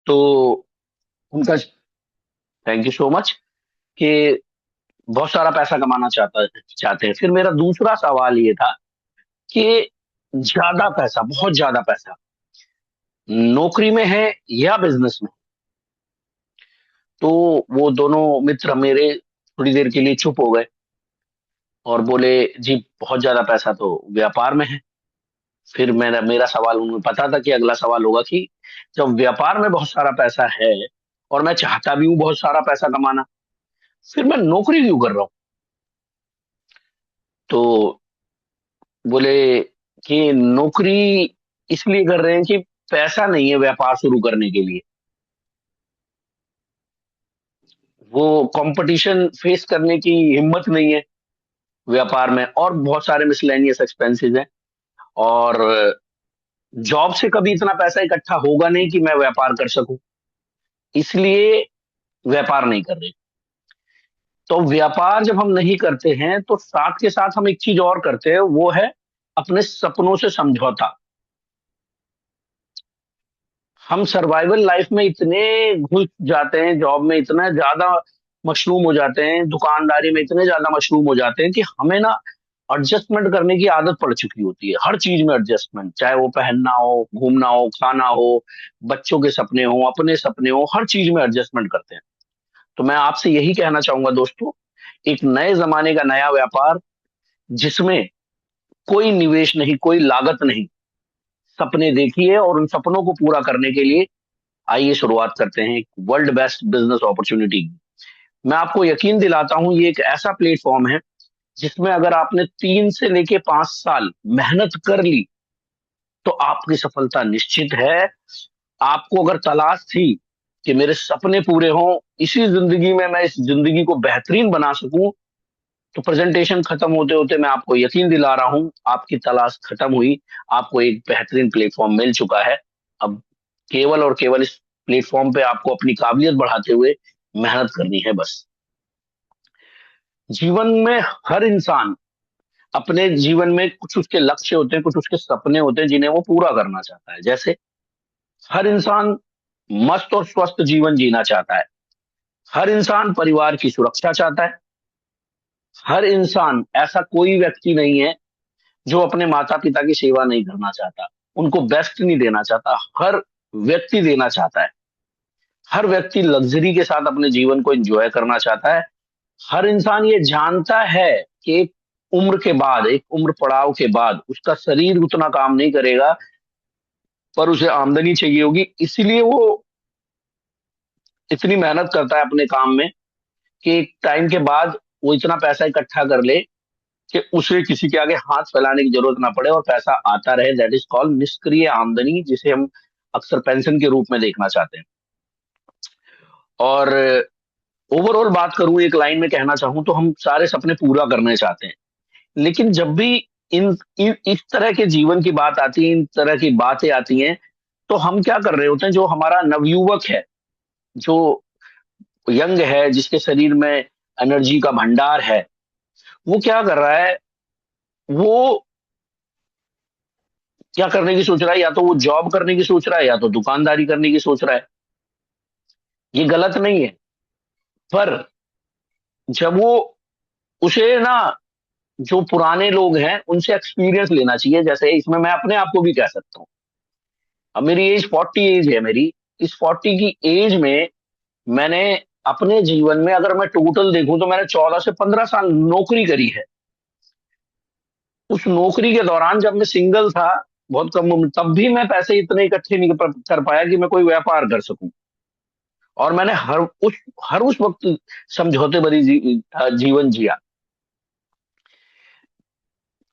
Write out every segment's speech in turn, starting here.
तो उनका thank you so much कि बहुत सारा पैसा कमाना चाहते हैं। फिर मेरा दूसरा सवाल ये था कि ज्यादा पैसा, बहुत ज्यादा पैसा नौकरी में है या बिजनेस में। तो वो दोनों मित्र मेरे थोड़ी देर के लिए चुप हो गए और बोले, जी बहुत ज्यादा पैसा तो व्यापार में है। फिर मेरा मेरा सवाल, उन्हें पता था कि अगला सवाल होगा कि जब व्यापार में बहुत सारा पैसा है और मैं चाहता भी हूँ बहुत सारा पैसा कमाना, फिर मैं नौकरी क्यों कर रहा हूँ। तो बोले कि नौकरी इसलिए कर रहे हैं कि पैसा नहीं है व्यापार शुरू करने के लिए। वो कंपटीशन फेस करने की हिम्मत नहीं है व्यापार में, और बहुत सारे मिसलेनियस एक्सपेंसेस हैं। और जॉब से कभी इतना पैसा इकट्ठा होगा नहीं कि मैं व्यापार कर सकूं, इसलिए व्यापार नहीं कर रहे। तो व्यापार जब हम नहीं करते हैं तो साथ के साथ हम एक चीज और करते हैं, वो है अपने सपनों से समझौता। हम सर्वाइवल लाइफ में इतने घुस जाते हैं, जॉब में इतना ज्यादा मशरूम हो जाते हैं, दुकानदारी में इतने ज्यादा मशरूम हो जाते हैं कि हमें ना एडजस्टमेंट करने की आदत पड़ चुकी होती है। हर चीज में एडजस्टमेंट, चाहे वो पहनना हो, घूमना हो, खाना हो, बच्चों के सपने हो, अपने सपने हो, हर चीज में एडजस्टमेंट करते हैं। तो मैं आपसे यही कहना चाहूंगा दोस्तों, एक नए जमाने का नया व्यापार जिसमें कोई निवेश नहीं, कोई लागत नहीं, सपने देखिए और उन सपनों को पूरा करने के लिए आइए शुरुआत करते हैं एक वर्ल्ड बेस्ट बिजनेस अपॉर्चुनिटी की। मैं आपको यकीन दिलाता हूं, ये एक ऐसा प्लेटफॉर्म है जिसमें अगर आपने 3 से लेके 5 साल मेहनत कर ली तो आपकी सफलता निश्चित है। आपको अगर तलाश थी कि मेरे सपने पूरे हों इसी जिंदगी में, मैं इस जिंदगी को बेहतरीन बना सकूं, तो प्रेजेंटेशन खत्म होते होते मैं आपको यकीन दिला रहा हूं, आपकी तलाश खत्म हुई। आपको एक बेहतरीन प्लेटफॉर्म मिल चुका है। अब केवल और केवल इस प्लेटफॉर्म पे आपको अपनी काबिलियत बढ़ाते हुए मेहनत करनी है बस। जीवन में हर इंसान अपने जीवन में कुछ उसके लक्ष्य होते हैं, कुछ उसके सपने होते हैं जिन्हें वो पूरा करना चाहता है। जैसे हर इंसान मस्त और स्वस्थ जीवन जीना चाहता है, हर इंसान परिवार की सुरक्षा चाहता है, हर इंसान, ऐसा कोई व्यक्ति नहीं है जो अपने माता पिता की सेवा नहीं करना चाहता, उनको बेस्ट नहीं देना चाहता। हर व्यक्ति देना चाहता है। हर व्यक्ति लग्जरी के साथ अपने जीवन को एंजॉय करना चाहता है। हर इंसान ये जानता है कि एक उम्र के बाद, एक उम्र पड़ाव के बाद उसका शरीर उतना काम नहीं करेगा, पर उसे आमदनी चाहिए होगी, इसलिए वो इतनी मेहनत करता है अपने काम में कि एक टाइम के बाद वो इतना पैसा इकट्ठा कर ले कि उसे किसी के आगे हाथ फैलाने की जरूरत ना पड़े और पैसा आता रहे। दैट इज कॉल्ड निष्क्रिय आमदनी, जिसे हम अक्सर पेंशन के रूप में देखना चाहते हैं। और ओवरऑल बात करूं, एक लाइन में कहना चाहूं तो हम सारे सपने पूरा करने चाहते हैं, लेकिन जब भी इस तरह के जीवन की बात आती है, इन तरह की बातें आती हैं, तो हम क्या कर रहे होते हैं, जो हमारा नवयुवक है, जो यंग है, जिसके शरीर में एनर्जी का भंडार है, वो क्या कर रहा है, वो क्या करने की सोच रहा है, या तो वो जॉब करने की सोच रहा है या तो दुकानदारी करने की सोच रहा है। ये गलत नहीं है, पर जब वो, उसे ना, जो पुराने लोग हैं उनसे एक्सपीरियंस लेना चाहिए। जैसे इसमें मैं अपने आप को भी कह सकता हूँ, अब मेरी एज 40 एज है मेरी। इस 40 की एज में मैंने अपने जीवन में, अगर मैं टोटल देखूं तो मैंने 14 से 15 साल नौकरी करी है। उस नौकरी के दौरान जब मैं सिंगल था, बहुत कम उम्र, तब भी मैं पैसे इतने इकट्ठे नहीं कर पाया कि मैं कोई व्यापार कर सकूं। और मैंने हर उस वक्त समझौते भरी जीवन जिया।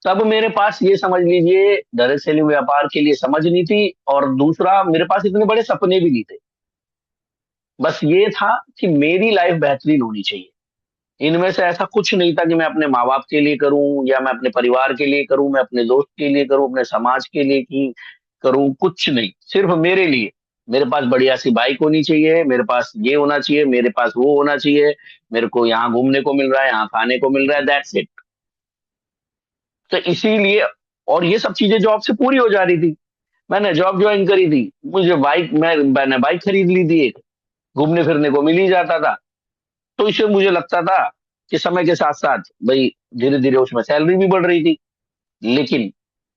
तब मेरे पास, ये समझ लीजिए, डायरेक्ट सेलिंग व्यापार के लिए समझ नहीं थी, और दूसरा मेरे पास इतने बड़े सपने भी नहीं थे। बस ये था कि मेरी लाइफ बेहतरीन होनी चाहिए। इनमें से ऐसा कुछ नहीं था कि मैं अपने माँ बाप के लिए करूं या मैं अपने परिवार के लिए करूं, मैं अपने दोस्त के लिए करूं, अपने समाज के लिए की करूं, कुछ नहीं, सिर्फ मेरे लिए। मेरे पास बढ़िया सी बाइक होनी चाहिए, मेरे पास ये होना चाहिए, मेरे पास वो होना चाहिए, मेरे को यहाँ घूमने को मिल रहा है, यहाँ खाने को मिल रहा है, दैट्स इट। तो इसीलिए, और ये सब चीजें जॉब से पूरी हो जा रही थी। मैंने जॉब ज्वाइन करी थी, मुझे मैंने बाइक खरीद ली थी एक, घूमने फिरने को मिल ही जाता था। तो इससे मुझे लगता था कि समय के साथ साथ भाई धीरे धीरे उसमें सैलरी भी बढ़ रही थी, लेकिन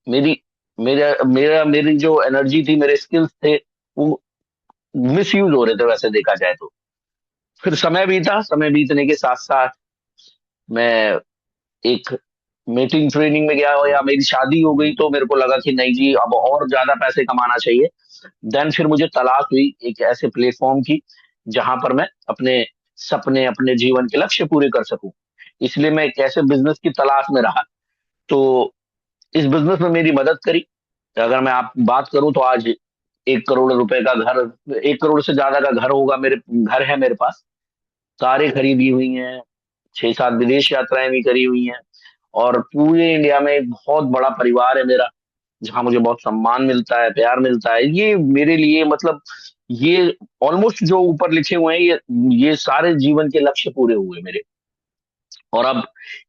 मेरी मेरी जो एनर्जी थी, मेरे स्किल्स थे, वो मिस यूज हो रहे थे वैसे देखा जाए तो। फिर समय बीता, समय बीतने के साथ साथ मैं एक मीटिंग ट्रेनिंग में गया, या मेरी शादी हो गई, तो मेरे को लगा कि नहीं जी अब और ज्यादा पैसे कमाना चाहिए। देन फिर मुझे तलाश हुई एक ऐसे प्लेटफॉर्म की जहां पर मैं अपने सपने, अपने जीवन के लक्ष्य पूरे कर सकूं। इसलिए मैं एक ऐसे बिजनेस की तलाश में रहा। तो इस बिजनेस में मेरी मदद करी। अगर मैं आप बात करूं तो आज 1 करोड़ रुपए का घर, 1 करोड़ से ज्यादा का घर होगा, मेरे घर है मेरे पास, कारें खरीदी हुई हैं, 6-7 विदेश यात्राएं भी करी हुई हैं, और पूरे इंडिया में एक बहुत बड़ा परिवार है मेरा, जहां मुझे बहुत सम्मान मिलता है, प्यार मिलता है। ये मेरे लिए मतलब ये ऑलमोस्ट जो ऊपर लिखे हुए हैं, ये सारे जीवन के लक्ष्य पूरे हुए मेरे। और अब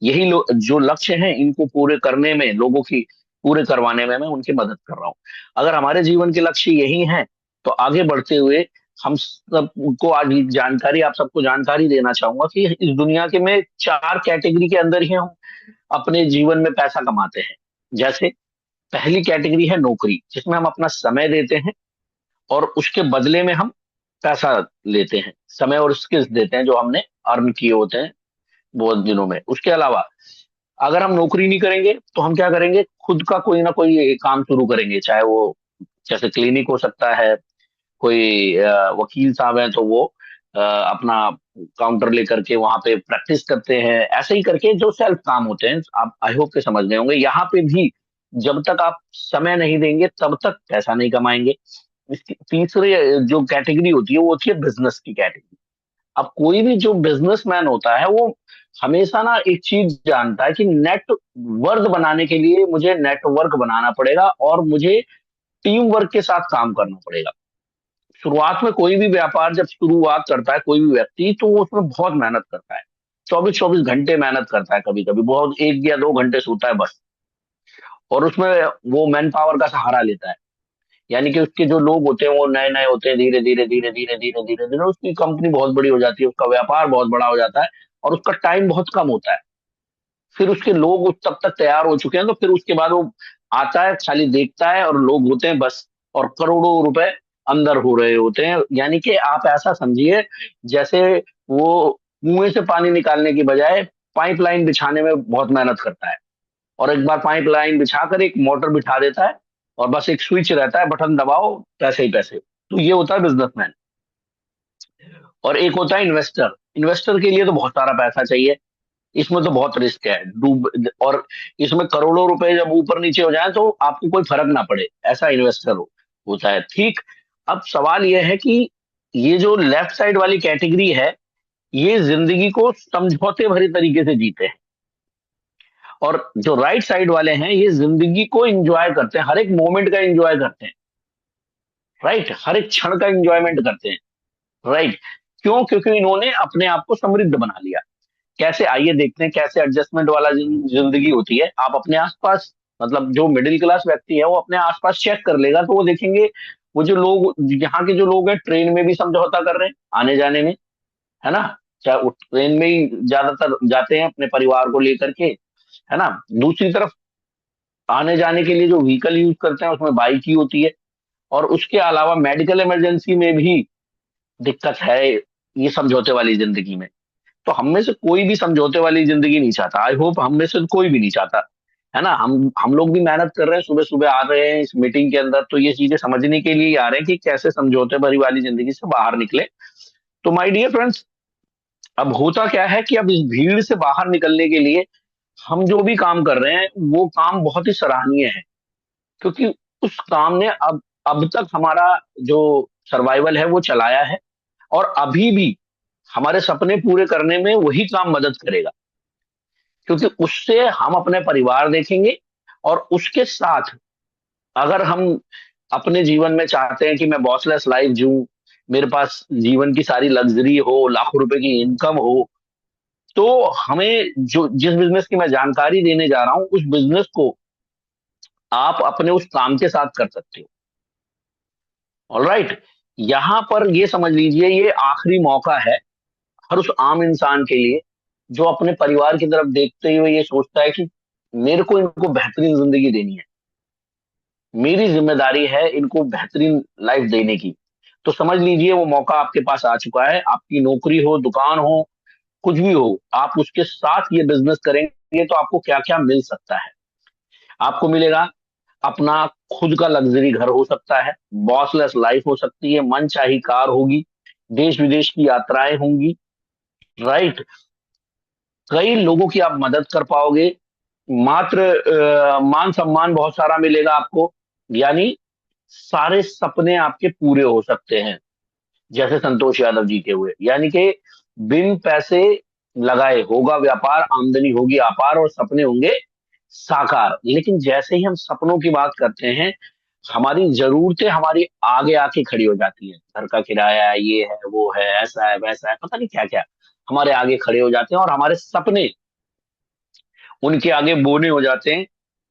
यही जो लक्ष्य हैं, इनको पूरे करने में, लोगों की पूरे करवाने में मैं उनकी मदद कर रहा हूँ। अगर हमारे जीवन के लक्ष्य यही हैं, तो आगे बढ़ते हुए हम सबको आज एक जानकारी, आप सबको जानकारी देना चाहूंगा कि इस दुनिया के में 4 कैटेगरी के अंदर ही हम अपने जीवन में पैसा कमाते हैं। जैसे पहली कैटेगरी है नौकरी, जिसमें हम अपना समय देते हैं और उसके बदले में हम पैसा लेते हैं, समय और स्किल्स देते हैं जो हमने अर्न किए होते हैं बहुत दिनों में। उसके अलावा अगर हम नौकरी नहीं करेंगे तो हम क्या करेंगे, खुद का कोई ना कोई काम शुरू करेंगे, चाहे वो जैसे क्लिनिक हो सकता है, कोई वकील साहब हैं तो वो अपना काउंटर लेकर के वहां पे प्रैक्टिस करते हैं। ऐसे ही करके जो सेल्फ काम होते हैं, आप आई होप के समझ गए होंगे। यहाँ पे भी जब तक आप समय नहीं देंगे तब तक पैसा नहीं कमाएंगे। इसकी तीसरी जो कैटेगरी होती है वो होती है बिजनेस की कैटेगरी। अब कोई भी जो बिजनेसमैन होता है वो हमेशा ना एक चीज जानता है कि नेटवर्क बनाने के लिए मुझे नेटवर्क बनाना पड़ेगा और मुझे टीम वर्क के साथ काम करना पड़ेगा। शुरुआत में कोई भी व्यापार जब शुरुआत करता है कोई भी व्यक्ति, तो वो उसमें बहुत मेहनत करता है, 24-24 घंटे मेहनत करता है, कभी कभी बहुत 1 या 2 घंटे सोता है बस। और उसमें वो मैन पावर का सहारा लेता है, यानी कि उसके जो लोग होते हैं वो नए नए होते हैं। धीरे धीरे धीरे धीरे धीरे धीरे धीरे उसकी कंपनी बहुत बड़ी हो जाती है, उसका व्यापार बहुत बड़ा हो जाता है, और उसका टाइम बहुत कम होता है। फिर उसके लोग तब तक तैयार हो चुके हैं, तो फिर उसके बाद वो आता है, खाली देखता है, और लोग होते हैं बस, और करोड़ों रुपए अंदर हो रहे होते हैं। यानी कि आप ऐसा समझिए जैसे वो कुएं से पानी निकालने की बजाय पाइपलाइन बिछाने में बहुत मेहनत करता है, और एक बार पाइपलाइन बिछाकर एक मोटर बिठा देता है, और बस एक स्विच रहता है, बटन दबाओ, पैसे ही पैसे। तो ये होता है बिजनेसमैन। और एक होता है इन्वेस्टर। इन्वेस्टर के लिए तो बहुत सारा पैसा चाहिए, इसमें तो बहुत रिस्क है, डूब, और इसमें करोड़ों रुपए जब ऊपर नीचे हो जाए तो आपको कोई फर्क ना पड़े, ऐसा इन्वेस्टर होता है। ठीक। अब सवाल यह है कि ये जो लेफ्ट साइड वाली कैटेगरी है, ये जिंदगी को समझौते भरे तरीके से जीते हैं, और जो राइट साइड वाले हैं ये जिंदगी को एंजॉय करते हैं, हर एक मोमेंट का एंजॉय करते हैं। राइट, हर एक क्षण का एंजॉयमेंट करते हैं। राइट। क्यों? क्योंकि इन्होंने अपने आप को समृद्ध बना लिया। कैसे? आइए देखते हैं कैसे एडजस्टमेंट वाला जिंदगी होती है। आप अपने आसपास, मतलब जो मिडिल क्लास व्यक्ति है वो अपने आसपास चेक कर लेगा, तो वो देखेंगे वो जो लोग, यहाँ के जो लोग हैं, ट्रेन में भी समझौता कर रहे हैं आने जाने में, है ना। चाहे वो ट्रेन में ही ज्यादातर जाते हैं अपने परिवार को लेकर के, है ना। दूसरी तरफ आने जाने के लिए जो व्हीकल यूज करते हैं उसमें बाइक ही होती है। और उसके अलावा मेडिकल इमरजेंसी में भी दिक्कत है ये समझौते वाली जिंदगी में। तो हम में से कोई भी समझौते वाली जिंदगी नहीं चाहता, आई होप हम में से कोई भी नहीं चाहता, है ना। हम लोग भी मेहनत कर रहे हैं, सुबह सुबह आ रहे हैं इस मीटिंग के अंदर, तो ये चीजें समझने के लिए ही आ रहे हैं कि कैसे समझौते भरी वाली जिंदगी से बाहर निकले। तो माय डियर फ्रेंड्स, अब होता क्या है कि अब इस भीड़ से बाहर निकलने के लिए हम जो भी काम कर रहे हैं वो काम बहुत ही सराहनीय है, क्योंकि उस काम ने अब तक हमारा जो सर्वाइवल है वो चलाया है, और अभी भी हमारे सपने पूरे करने में वही काम मदद करेगा, क्योंकि उससे हम अपने परिवार देखेंगे। और उसके साथ अगर हम अपने जीवन में चाहते हैं कि मैं बॉसलेस लाइफ जीऊं, मेरे पास जीवन की सारी लग्जरी हो, लाखों रुपए की इनकम हो, तो हमें जो जिस बिजनेस की मैं जानकारी देने जा रहा हूं उस बिजनेस को आप अपने उस काम के साथ कर सकते हो। ऑलराइट। यहां पर ये समझ लीजिए, ये आखिरी मौका है हर उस आम इंसान के लिए जो अपने परिवार की तरफ देखते हुए ये सोचता है कि मेरे को इनको बेहतरीन जिंदगी देनी है, मेरी जिम्मेदारी है इनको बेहतरीन लाइफ देने की। तो समझ लीजिए वो मौका आपके पास आ चुका है। आपकी नौकरी हो, दुकान हो, कुछ भी हो, आप उसके साथ ये बिजनेस करेंगे तो आपको क्या क्या मिल सकता है। आपको मिलेगा अपना खुद का लग्जरी घर हो सकता है, बॉसलेस लाइफ हो सकती है, मन चाही कार होगी, देश विदेश की यात्राएं होंगी, राइट। कई लोगों की आप मदद कर पाओगे, मात्र मान सम्मान बहुत सारा मिलेगा आपको। यानी सारे सपने आपके पूरे हो सकते हैं, जैसे संतोष यादव जी के हुए। यानी कि बिन पैसे लगाए होगा व्यापार, आमदनी होगी अपार और सपने होंगे साकार। लेकिन जैसे ही हम सपनों की बात करते हैं, हमारी जरूरतें हमारी आगे आके खड़ी हो जाती हैं। घर का किराया है, ये है, वो है, ऐसा है, वैसा है, पता नहीं क्या क्या हमारे आगे खड़े हो जाते हैं, और हमारे सपने उनके आगे बोने हो जाते हैं,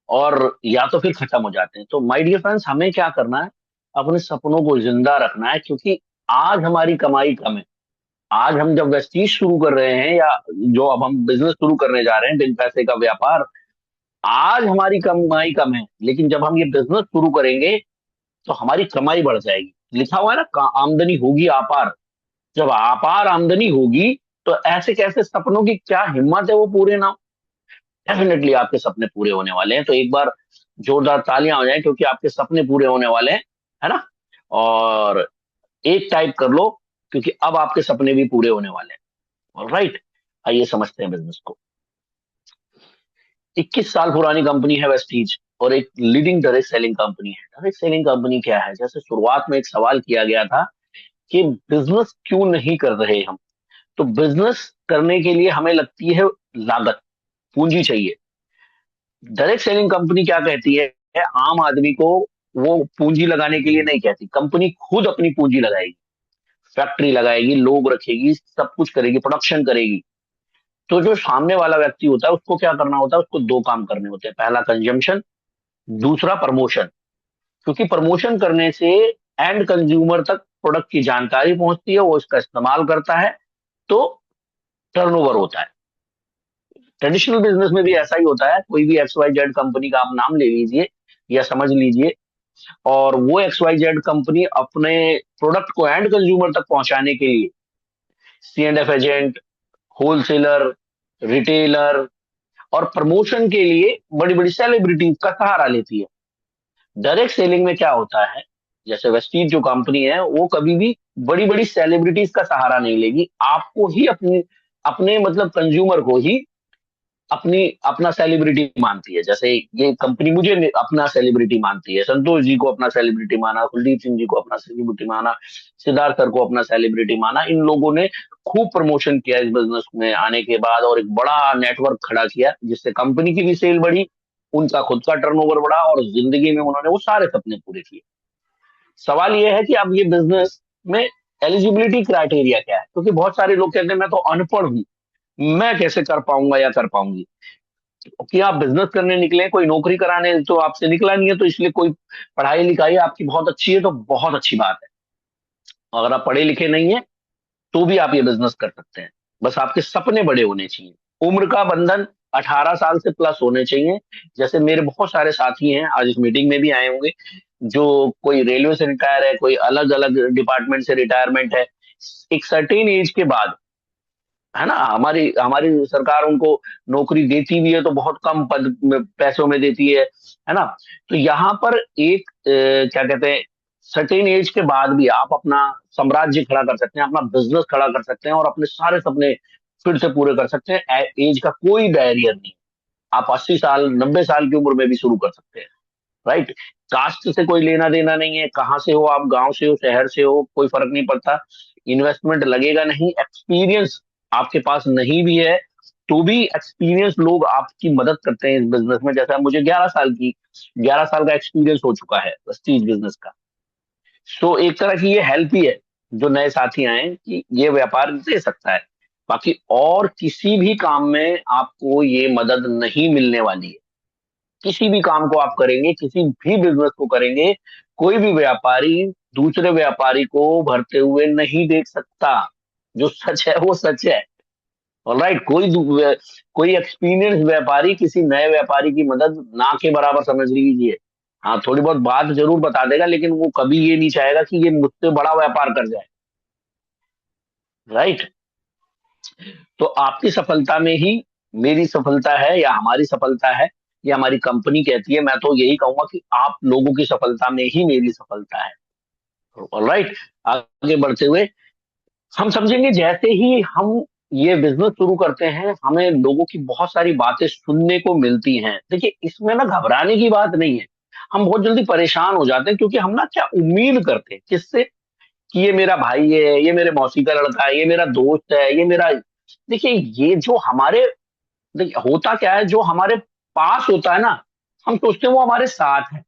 और या तो फिर खत्म हो जाते हैं। तो माय डियर फ्रेंड्स, हमें क्या करना है, अपने सपनों को जिंदा रखना है, क्योंकि आज हमारी कमाई कम है। आज हम जब वेस्टीज शुरू कर रहे हैं, या जो अब हम बिजनेस शुरू करने जा रहे हैं, बिन पैसे का व्यापार, आज हमारी कमाई कम है, लेकिन जब हम ये बिजनेस शुरू करेंगे तो हमारी कमाई बढ़ जाएगी। लिखा हुआ है ना, आमदनी होगी अपार। जब अपार आमदनी होगी तो ऐसे कैसे सपनों की क्या हिम्मत है वो पूरे ना हो। डेफिनेटली आपके सपने पूरे होने वाले हैं। तो एक बार जोरदार तालियां हो जाएं, क्योंकि आपके सपने पूरे होने वाले हैं, है ना। और एक टाइप कर लो, क्योंकि अब आपके सपने भी पूरे होने वाले हैं। राइट। आइए समझते हैं बिजनेस को। 21 साल पुरानी कंपनी है वेस्टीज, और एक लीडिंग डायरेक्ट सेलिंग कंपनी है। डायरेक्ट सेलिंग कंपनी क्या है, जैसे शुरुआत में एक सवाल किया गया था कि बिजनेस क्यों नहीं कर रहे हम। तो बिजनेस करने के लिए हमें लगती है लागत, पूंजी चाहिए। डायरेक्ट सेलिंग कंपनी क्या कहती है, आम आदमी को वो पूंजी लगाने के लिए नहीं कहती। कंपनी खुद अपनी पूंजी लगाएगी, फैक्ट्री लगाएगी, लोग रखेगी, सब कुछ करेगी, प्रोडक्शन करेगी। तो जो सामने वाला व्यक्ति होता है उसको क्या करना होता है, उसको दो काम करने होते हैं। पहला कंजम्पशन, दूसरा प्रमोशन। क्योंकि प्रमोशन करने से एंड कंज्यूमर तक प्रोडक्ट की जानकारी पहुंचती है, वो इसका इस्तेमाल करता है, तो टर्नओवर होता है। ट्रेडिशनल बिजनेस में भी ऐसा ही होता है। कोई भी एक्स वाई जेड कंपनी का आप नाम ले लीजिए या समझ लीजिए, और वो एक्स वाई जेड कंपनी अपने प्रोडक्ट को एंड कंज्यूमर तक पहुंचाने के लिए C and F agent, wholesaler, retailer, और प्रमोशन के लिए बड़ी बड़ी सेलिब्रिटीज का सहारा लेती है। डायरेक्ट सेलिंग में क्या होता है, जैसे वेस्टीज जो कंपनी है, वो कभी भी बड़ी बड़ी सेलिब्रिटीज का सहारा नहीं लेगी। आपको ही अपनी, अपने मतलब कंज्यूमर को ही अपनी अपना सेलिब्रिटी मानती है। जैसे ये कंपनी मुझे अपना सेलिब्रिटी मानती है, संतोष जी को अपना सेलिब्रिटी माना, कुलदीप सिंह जी को अपना सेलिब्रिटी माना, सिद्धार्थ सर को अपना सेलिब्रिटी माना। इन लोगों ने खूब प्रमोशन किया इस बिजनेस में आने के बाद, और एक बड़ा नेटवर्क खड़ा किया, जिससे कंपनी की भी सेल बढ़ी, उनका खुद का टर्नओवर बढ़ा, और जिंदगी में उन्होंने वो सारे सपने पूरे किए। सवाल ये है कि अब ये बिजनेस में एलिजिबिलिटी क्राइटेरिया क्या है, क्योंकि बहुत सारे लोग कहते हैं मैं तो अनपढ़ हूं, मैं कैसे कर पाऊंगा या कर पाऊंगी। कि आप बिजनेस करने निकले, कोई नौकरी कराने तो आपसे निकला नहीं है, तो इसलिए कोई पढ़ाई लिखाई आपकी बहुत अच्छी है तो बहुत अच्छी बात है। अगर आप पढ़े लिखे नहीं है तो भी आप ये बिजनेस कर सकते हैं। बस आपके सपने बड़े होने चाहिए। उम्र का बंधन 18 साल से प्लस होने चाहिए। जैसे मेरे बहुत सारे साथी हैं, आज इस मीटिंग में भी आए होंगे, जो कोई रेलवे से रिटायर है, कोई अलग अलग डिपार्टमेंट से रिटायरमेंट है। एक सर्टेन एज के बाद, है ना, हमारी हमारी सरकार उनको नौकरी देती भी है तो बहुत कम पद में, पैसों में देती है ना। तो यहाँ पर एक क्या कहते हैं, सर्टेन एज के बाद भी आप अपना साम्राज्य खड़ा कर सकते हैं, अपना बिजनेस खड़ा कर सकते हैं, और अपने सारे सपने फिर से पूरे कर सकते हैं। एज का कोई बैरियर नहीं। आप 80 साल, 90 साल की उम्र में भी शुरू कर सकते हैं, राइट। कास्ट से कोई लेना देना नहीं है, कहाँ से हो आप, गांव से हो, शहर से हो, कोई फर्क नहीं पड़ता। इन्वेस्टमेंट लगेगा नहीं। एक्सपीरियंस आपके पास नहीं भी है तो भी एक्सपीरियंस लोग आपकी मदद करते हैं इस बिजनेस में। जैसा मुझे 11 साल का एक्सपीरियंस हो चुका है प्रेस्टीज बिजनेस का। सो एक तरह की ये हेल्प ही है, जो नए साथी आए, कि ये व्यापार दे सकता है। बाकी और किसी भी काम में आपको ये मदद नहीं मिलने वाली है। किसी भी काम को आप करेंगे, किसी भी बिजनेस को करेंगे, कोई भी व्यापारी दूसरे व्यापारी को भरते हुए नहीं देख सकता। जो सच है वो सच है। ऑलराइट, कोई एक्सपीरियंस व्यापारी किसी नए व्यापारी की मदद ना के बराबर समझ लीजिए। हाँ, थोड़ी बहुत बात जरूर बता देगा, लेकिन वो कभी ये नहीं चाहेगा कि ये मुझसे बड़ा व्यापार कर जाए। राइट। तो आपकी सफलता में ही मेरी सफलता है, या हमारी सफलता है, या हमारी कंपनी कहती है। मैं तो यही कहूंगा कि आप लोगों की सफलता में ही मेरी सफलता है। ऑलराइट। आगे बढ़ते हुए हम समझेंगे, जैसे ही हम ये बिजनेस शुरू करते हैं हमें लोगों की बहुत सारी बातें सुनने को मिलती हैं। देखिए, इसमें ना घबराने की बात नहीं है। हम बहुत जल्दी परेशान हो जाते हैं, क्योंकि हम ना क्या उम्मीद करते हैं किससे, कि ये मेरा भाई है, ये मेरे मौसी का लड़का है, ये मेरा दोस्त है, ये मेरा। देखिए, ये जो हमारे, देखिए होता क्या है, जो हमारे पास होता है ना, हम सोचते हैं वो हमारे साथ है।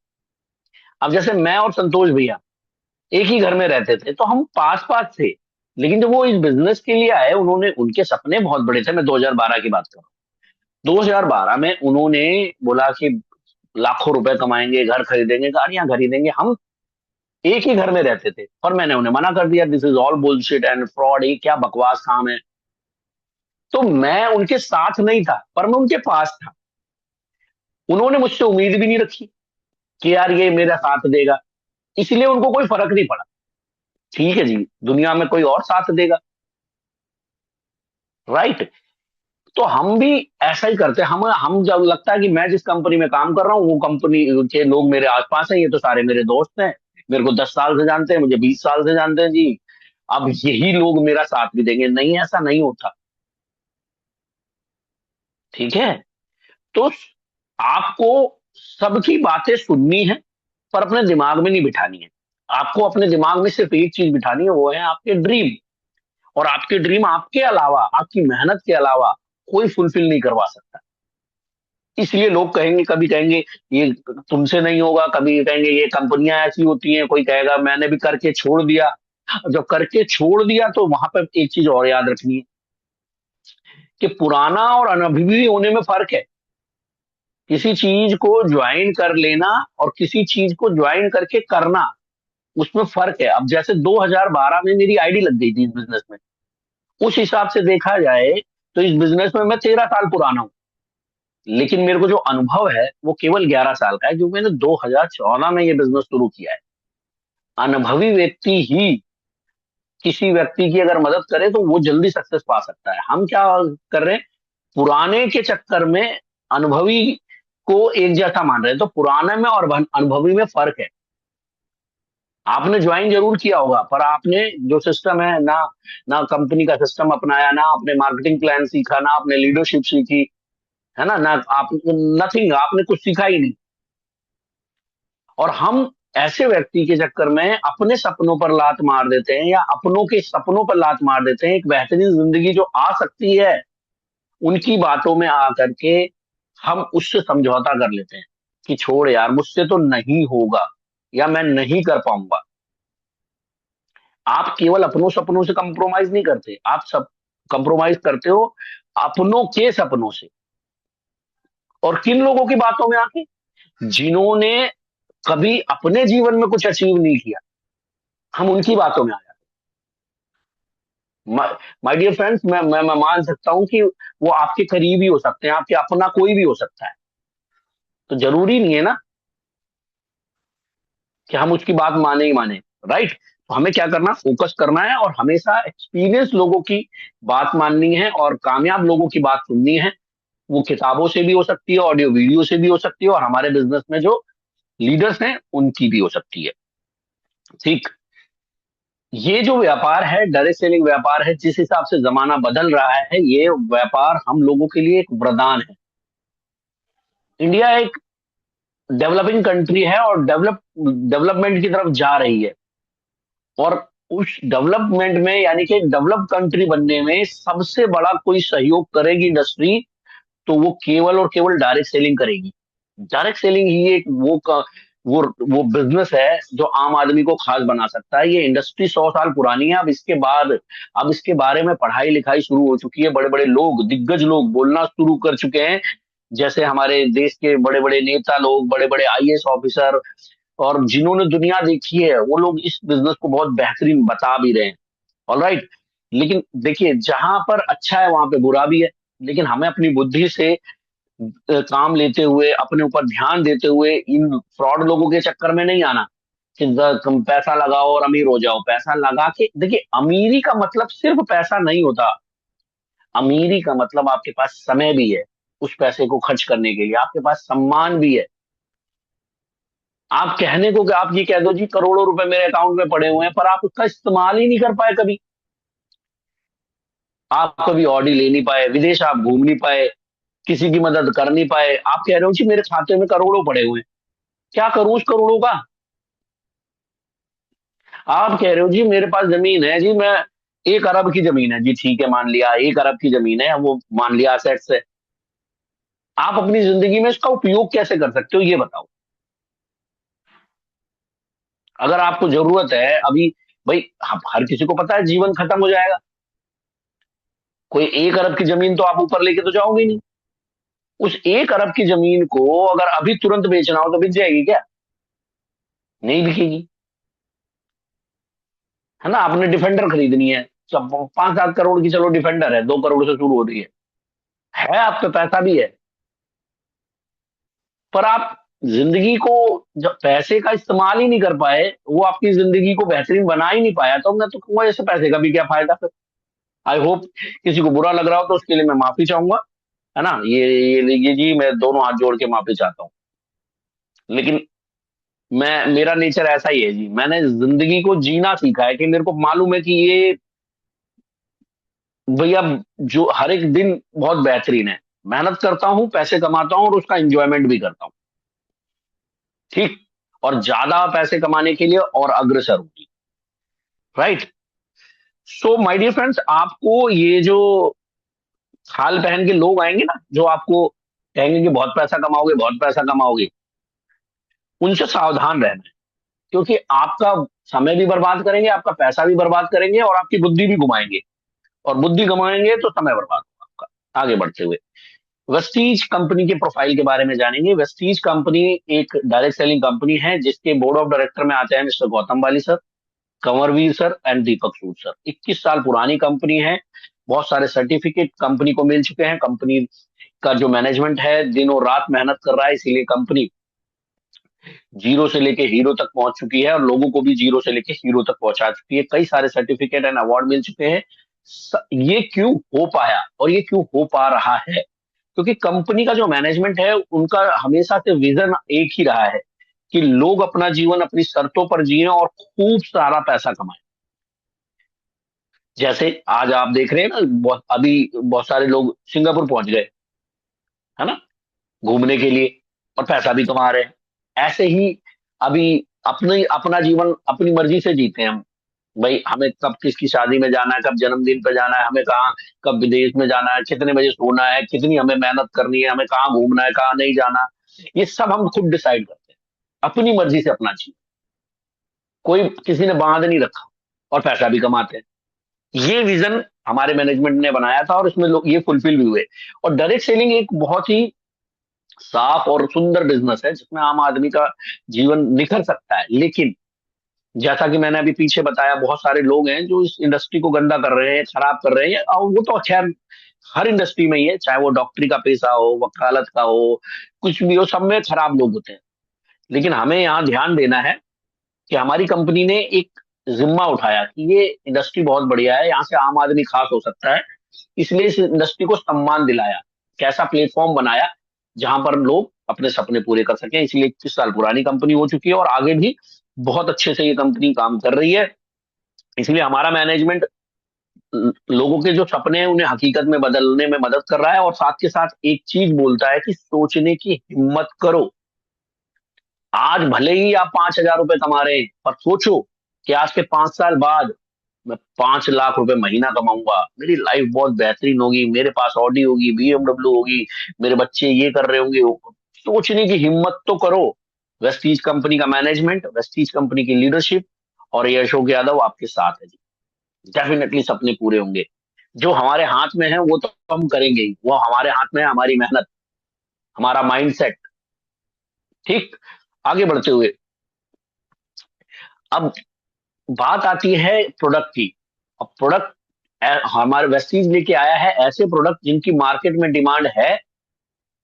अब जैसे मैं और संतोष भैया एक ही घर में रहते थे, तो हम पास पास थे। लेकिन जब वो इस बिजनेस के लिए आए, उन्होंने, उनके सपने बहुत बड़े थे। मैं 2012 की बात कर रहा हूँ। 2012 में उन्होंने बोला कि लाखों रुपए कमाएंगे, घर खरीदेंगे, गाड़ियां खरीदेंगे। हम एक ही घर में रहते थे, और मैंने उन्हें मना कर दिया, this is all bullshit and fraud, ये क्या बकवास काम है। तो मैं उनके साथ नहीं था, पर मैं उनके पास था। उन्होंने मुझसे उम्मीद भी नहीं रखी कि यार ये मेरा साथ देगा, इसलिए उनको कोई फर्क नहीं पड़ा। ठीक है जी, दुनिया में कोई और साथ देगा। राइट। तो हम भी ऐसा ही करते हैं। हम जब लगता है कि मैं जिस कंपनी में काम कर रहा हूँ, वो कंपनी के लोग मेरे आसपास हैं, ये तो सारे मेरे दोस्त हैं, मेरे को 10 साल से जानते हैं, मुझे 20 साल से जानते हैं जी, अब यही लोग मेरा साथ भी देंगे। नहीं, ऐसा नहीं होता। ठीक है। तो आपको सबकी बातें सुननी है, पर अपने दिमाग में नहीं बिठानी है। आपको अपने दिमाग में सिर्फ एक चीज बिठानी है, वो है आपके ड्रीम। और आपके ड्रीम आपके अलावा, आपकी मेहनत के अलावा कोई फुलफिल नहीं करवा सकता। इसलिए लोग कहेंगे, कभी कहेंगे ये तुमसे नहीं होगा, कभी कहेंगे ये कंपनियां ऐसी होती हैं, कोई कहेगा मैंने भी करके छोड़ दिया। जब करके छोड़ दिया तो वहां पर एक चीज और याद रखनी है, कि पुराना और अनुभवी होने में फर्क है। किसी चीज को ज्वाइन कर लेना और किसी चीज को ज्वाइन करके करना, उसमें फर्क है। अब जैसे 2012 में मेरी आईडी लग गई थी इस बिजनेस में, उस हिसाब से देखा जाए तो इस बिजनेस में मैं 13 साल पुराना हूं। लेकिन मेरे को जो अनुभव है वो केवल 11 साल का है, क्योंकि मैंने 2014 में ये बिजनेस शुरू किया है। अनुभवी व्यक्ति ही किसी व्यक्ति की अगर मदद करे तो वो जल्दी सक्सेस पा सकता है। हम क्या कर रहे हैं, पुराने के चक्कर में अनुभवी को एक जैसा मान रहे हैं। तो पुराने में और अनुभवी में फर्क है। आपने ज्वाइन जरूर किया होगा, पर आपने जो सिस्टम है ना, ना कंपनी का सिस्टम अपनाया, ना आपने मार्केटिंग प्लान सीखा, ना आपने लीडरशिप सीखी, है ना आप, नथिंग, आपने कुछ सीखा ही नहीं। और हम ऐसे व्यक्ति के चक्कर में अपने सपनों पर लात मार देते हैं, या अपनों के सपनों पर लात मार देते हैं। एक बेहतरीन जिंदगी जो आ सकती है, उनकी बातों में आकर के हम उससे समझौता कर लेते हैं, कि छोड़ यार, मुझसे तो नहीं होगा, या मैं नहीं कर पाऊंगा। आप केवल अपनों सपनों से कंप्रोमाइज नहीं करते, आप सब कंप्रोमाइज करते हो अपनों के सपनों से। और किन लोगों की बातों में आके, जिन्होंने कभी अपने जीवन में कुछ अचीव नहीं किया, हम उनकी बातों में आ जाते हैं। माय डियर फ्रेंड्स, मैं मान सकता हूं कि वो आपके करीबी हो सकते हैं, आपके अपना कोई भी हो सकता है। तो जरूरी नहीं है ना कि हम उसकी बात माने ही माने। राइट। तो हमें क्या करना, फोकस करना है, और हमेशा एक्सपीरियंस लोगों की बात माननी है, और कामयाब लोगों की बात सुननी है। वो किताबों से भी हो सकती है, ऑडियो वीडियो से भी हो सकती है, और हमारे बिजनेस में जो लीडर्स हैं उनकी भी हो सकती है। ठीक। ये जो व्यापार है, डायरेक्ट सेलिंग व्यापार है, जिस हिसाब से जमाना बदल रहा है, ये व्यापार हम लोगों के लिए एक वरदान है। इंडिया एक डेवलपिंग कंट्री है, और डेवलपमेंट की तरफ जा रही है। और उस डेवलपमेंट में, यानी कि डेवलप कंट्री बनने में सबसे बड़ा कोई सहयोग करेगी इंडस्ट्री, तो वो केवल और केवल डायरेक्ट सेलिंग करेगी। डायरेक्ट सेलिंग ही एक वो बिजनेस है जो आम आदमी को खास बना सकता है। ये इंडस्ट्री 100 साल पुरानी है। अब इसके बारे में पढ़ाई लिखाई शुरू हो चुकी है। बड़े बड़े लोग, दिग्गज लोग बोलना शुरू कर चुके हैं। जैसे हमारे देश के बड़े बड़े नेता लोग, बड़े बड़े आईएएस ऑफिसर, और जिन्होंने दुनिया देखी है वो लोग इस बिजनेस को बहुत बेहतरीन बता भी रहे हैं। ऑलराइट। लेकिन देखिए, जहां पर अच्छा है वहां पे बुरा भी है। लेकिन हमें अपनी बुद्धि से काम लेते हुए, अपने ऊपर ध्यान देते हुए, इन फ्रॉड लोगों के चक्कर में नहीं आना कि कम पैसा लगाओ और अमीर हो जाओ। पैसा लगा के देखिए, अमीरी का मतलब सिर्फ पैसा नहीं होता। अमीरी का मतलब आपके पास समय भी है, उस पैसे को खर्च करने के लिए आपके पास सम्मान भी है। आप कहने को कि आप ये कह दो जी करोड़ों रुपए मेरे अकाउंट में पड़े हुए हैं, पर आप उसका इस्तेमाल ही नहीं कर पाए कभी। आप कभी ऑडी ले नहीं पाए, विदेश आप घूम नहीं पाए, किसी की मदद कर नहीं पाए। आप कह रहे हो जी मेरे खाते में करोड़ों पड़े हुए हैं, क्या करूं उस करोड़ों का। आप कह रहे हो जी मेरे पास जमीन है जी, मैं 1 अरब की जमीन है जी, ठीक है मान लिया 1 अरब की जमीन है, वो मान लिया असेट्स है। आप अपनी जिंदगी में इसका उपयोग कैसे कर सकते हो ये बताओ। अगर आपको जरूरत है अभी, भाई हर किसी को पता है जीवन खत्म हो जाएगा। कोई 1 अरब की जमीन तो आप ऊपर लेके तो जाओगे नहीं। उस 1 अरब की जमीन को अगर अभी तुरंत बेचना हो तो बिक जाएगी क्या? नहीं बिकेगी। है ना, आपने डिफेंडर खरीदनी है, सब 5-7 करोड़ की, चलो डिफेंडर है 2 करोड़ से शुरू हो रही है आप पे पैसा भी है। पर आप जिंदगी को, जब पैसे का इस्तेमाल ही नहीं कर पाए, वो आपकी जिंदगी को बेहतरीन बना ही नहीं पाया, तो मैं तो कहूंगा ऐसे पैसे का भी क्या फायदा फिर। आई होप किसी को बुरा लग रहा हो तो उसके लिए मैं माफी चाहूंगा। है ना, ये जी मैं दोनों हाथ जोड़ के माफी चाहता हूँ। लेकिन मेरा नेचर ऐसा ही है जी, मैंने जिंदगी को जीना सीखा है कि मेरे को मालूम है कि ये, भैया, जो हर एक दिन बहुत बेहतरीन है। मेहनत करता हूँ, पैसे कमाता हूँ और उसका एंजॉयमेंट भी करता हूँ। ठीक। और ज्यादा पैसे कमाने के लिए और अग्रसर हूँ। Right. So my dear friends, आपको ये जो खाल पहन के लोग आएंगे ना, जो आपको कहेंगे कि बहुत पैसा कमाओगे, बहुत पैसा कमाओगे, उनसे सावधान रहना है। क्योंकि आपका समय भी बर्बाद करेंगे, आपका पैसा भी बर्बाद करेंगे और आपकी बुद्धि भी घुमाएंगे। और बुद्धि घुमाएंगे तो समय बर्बाद होगा आपका। आगे बढ़ते हुए वेस्टीज कंपनी के प्रोफाइल के बारे में जानेंगे। वेस्टीज कंपनी एक डायरेक्ट सेलिंग कंपनी है जिसके बोर्ड ऑफ डायरेक्टर में आते हैं मिस्टर गौतम वाली sir, Kanwarveer sir and Deepak Sood sir. 21 साल पुरानी कंपनी है। बहुत सारे सर्टिफिकेट कंपनी को मिल चुके हैं। कंपनी का जो मैनेजमेंट है दिनों रात मेहनत कर रहा है, इसीलिए कंपनी जीरो से लेके हीरो तक पहुंच चुकी है और लोगों को भी जीरो से लेके हीरो तक पहुंचा चुकी है। कई सारे सर्टिफिकेट एंड अवार्ड मिल चुके हैं। ये क्यों हो पाया और ये क्यों हो पा रहा है? क्योंकि कंपनी का जो मैनेजमेंट है उनका हमेशा से विजन एक ही रहा है कि लोग अपना जीवन अपनी शर्तों पर जिए और खूब सारा पैसा कमाएं। जैसे आज आप देख रहे हैं ना, अभी बहुत सारे लोग सिंगापुर पहुंच गए, है ना, घूमने के लिए, और पैसा भी कमा रहे हैं। ऐसे ही अभी अपने अपना जीवन अपनी मर्जी से जीते हैं हम। भाई हमें कब किसकी शादी में जाना है, कब जन्मदिन पे जाना है, हमें कहाँ, कब विदेश में जाना है, कितने बजे सोना है, कितनी हमें मेहनत करनी है, हमें कहाँ घूमना है, कहाँ नहीं जाना, ये सब हम खुद डिसाइड करते हैं। अपनी मर्जी से अपना जीवन, कोई किसी ने बांध नहीं रखा, और पैसा भी कमाते हैं। ये विजन हमारे मैनेजमेंट ने बनाया था और इसमें लोग ये फुलफिल भी हुए। और डायरेक्ट सेलिंग एक बहुत ही साफ और सुंदर बिजनेस है जिसमें आम आदमी का जीवन निखर सकता है। लेकिन जैसा कि मैंने अभी पीछे बताया, बहुत सारे लोग हैं जो इस इंडस्ट्री को गंदा कर रहे हैं, खराब कर रहे हैं, और वो तो खैर हर इंडस्ट्री में ही है, चाहे वो डॉक्टरी का पेशा हो, वकालत का हो, कुछ भी हो, सब में खराब लोग होते हैं। लेकिन हमें यहाँ ध्यान देना है कि हमारी कंपनी ने एक जिम्मा उठाया कि ये इंडस्ट्री बहुत बढ़िया है, यहाँ से आम आदमी खास हो सकता है, इसलिए इस इंडस्ट्री को सम्मान दिलाया। कैसा प्लेटफॉर्म बनाया जहां पर लोग अपने सपने पूरे कर सकें। इसलिए 21 साल पुरानी कंपनी हो चुकी है और आगे भी बहुत अच्छे से ये कंपनी काम कर रही है। इसलिए हमारा मैनेजमेंट लोगों के जो सपने हैं उन्हें हकीकत में बदलने में मदद कर रहा है, और साथ के साथ एक चीज बोलता है कि सोचने की हिम्मत करो। आज भले ही आप 5,000 रुपए कमा रहे हैं, पर सोचो कि आज के 5 साल बाद मैं 5 लाख रुपए महीना कमाऊंगा, मेरी लाइफ बहुत बेहतरीन होगी, मेरे पास ऑडी होगी, बीएमडब्ल्यू होगी, मेरे बच्चे ये कर रहे होंगे। सोचने की हिम्मत तो करो। वेस्टीज कंपनी का मैनेजमेंट, वेस्टीज कंपनी की लीडरशिप और ये अशोक यादव आपके साथ है जी। डेफिनेटली सपने पूरे होंगे। जो हमारे हाथ में है वो तो हम करेंगे ही, वो हमारे हाथ में है हमारी मेहनत, हमारा माइंडसेट। ठीक। आगे बढ़ते हुए अब बात आती है प्रोडक्ट की। अब प्रोडक्ट हमारे वेस्टीज लेके आया है ऐसे प्रोडक्ट जिनकी मार्केट में डिमांड है,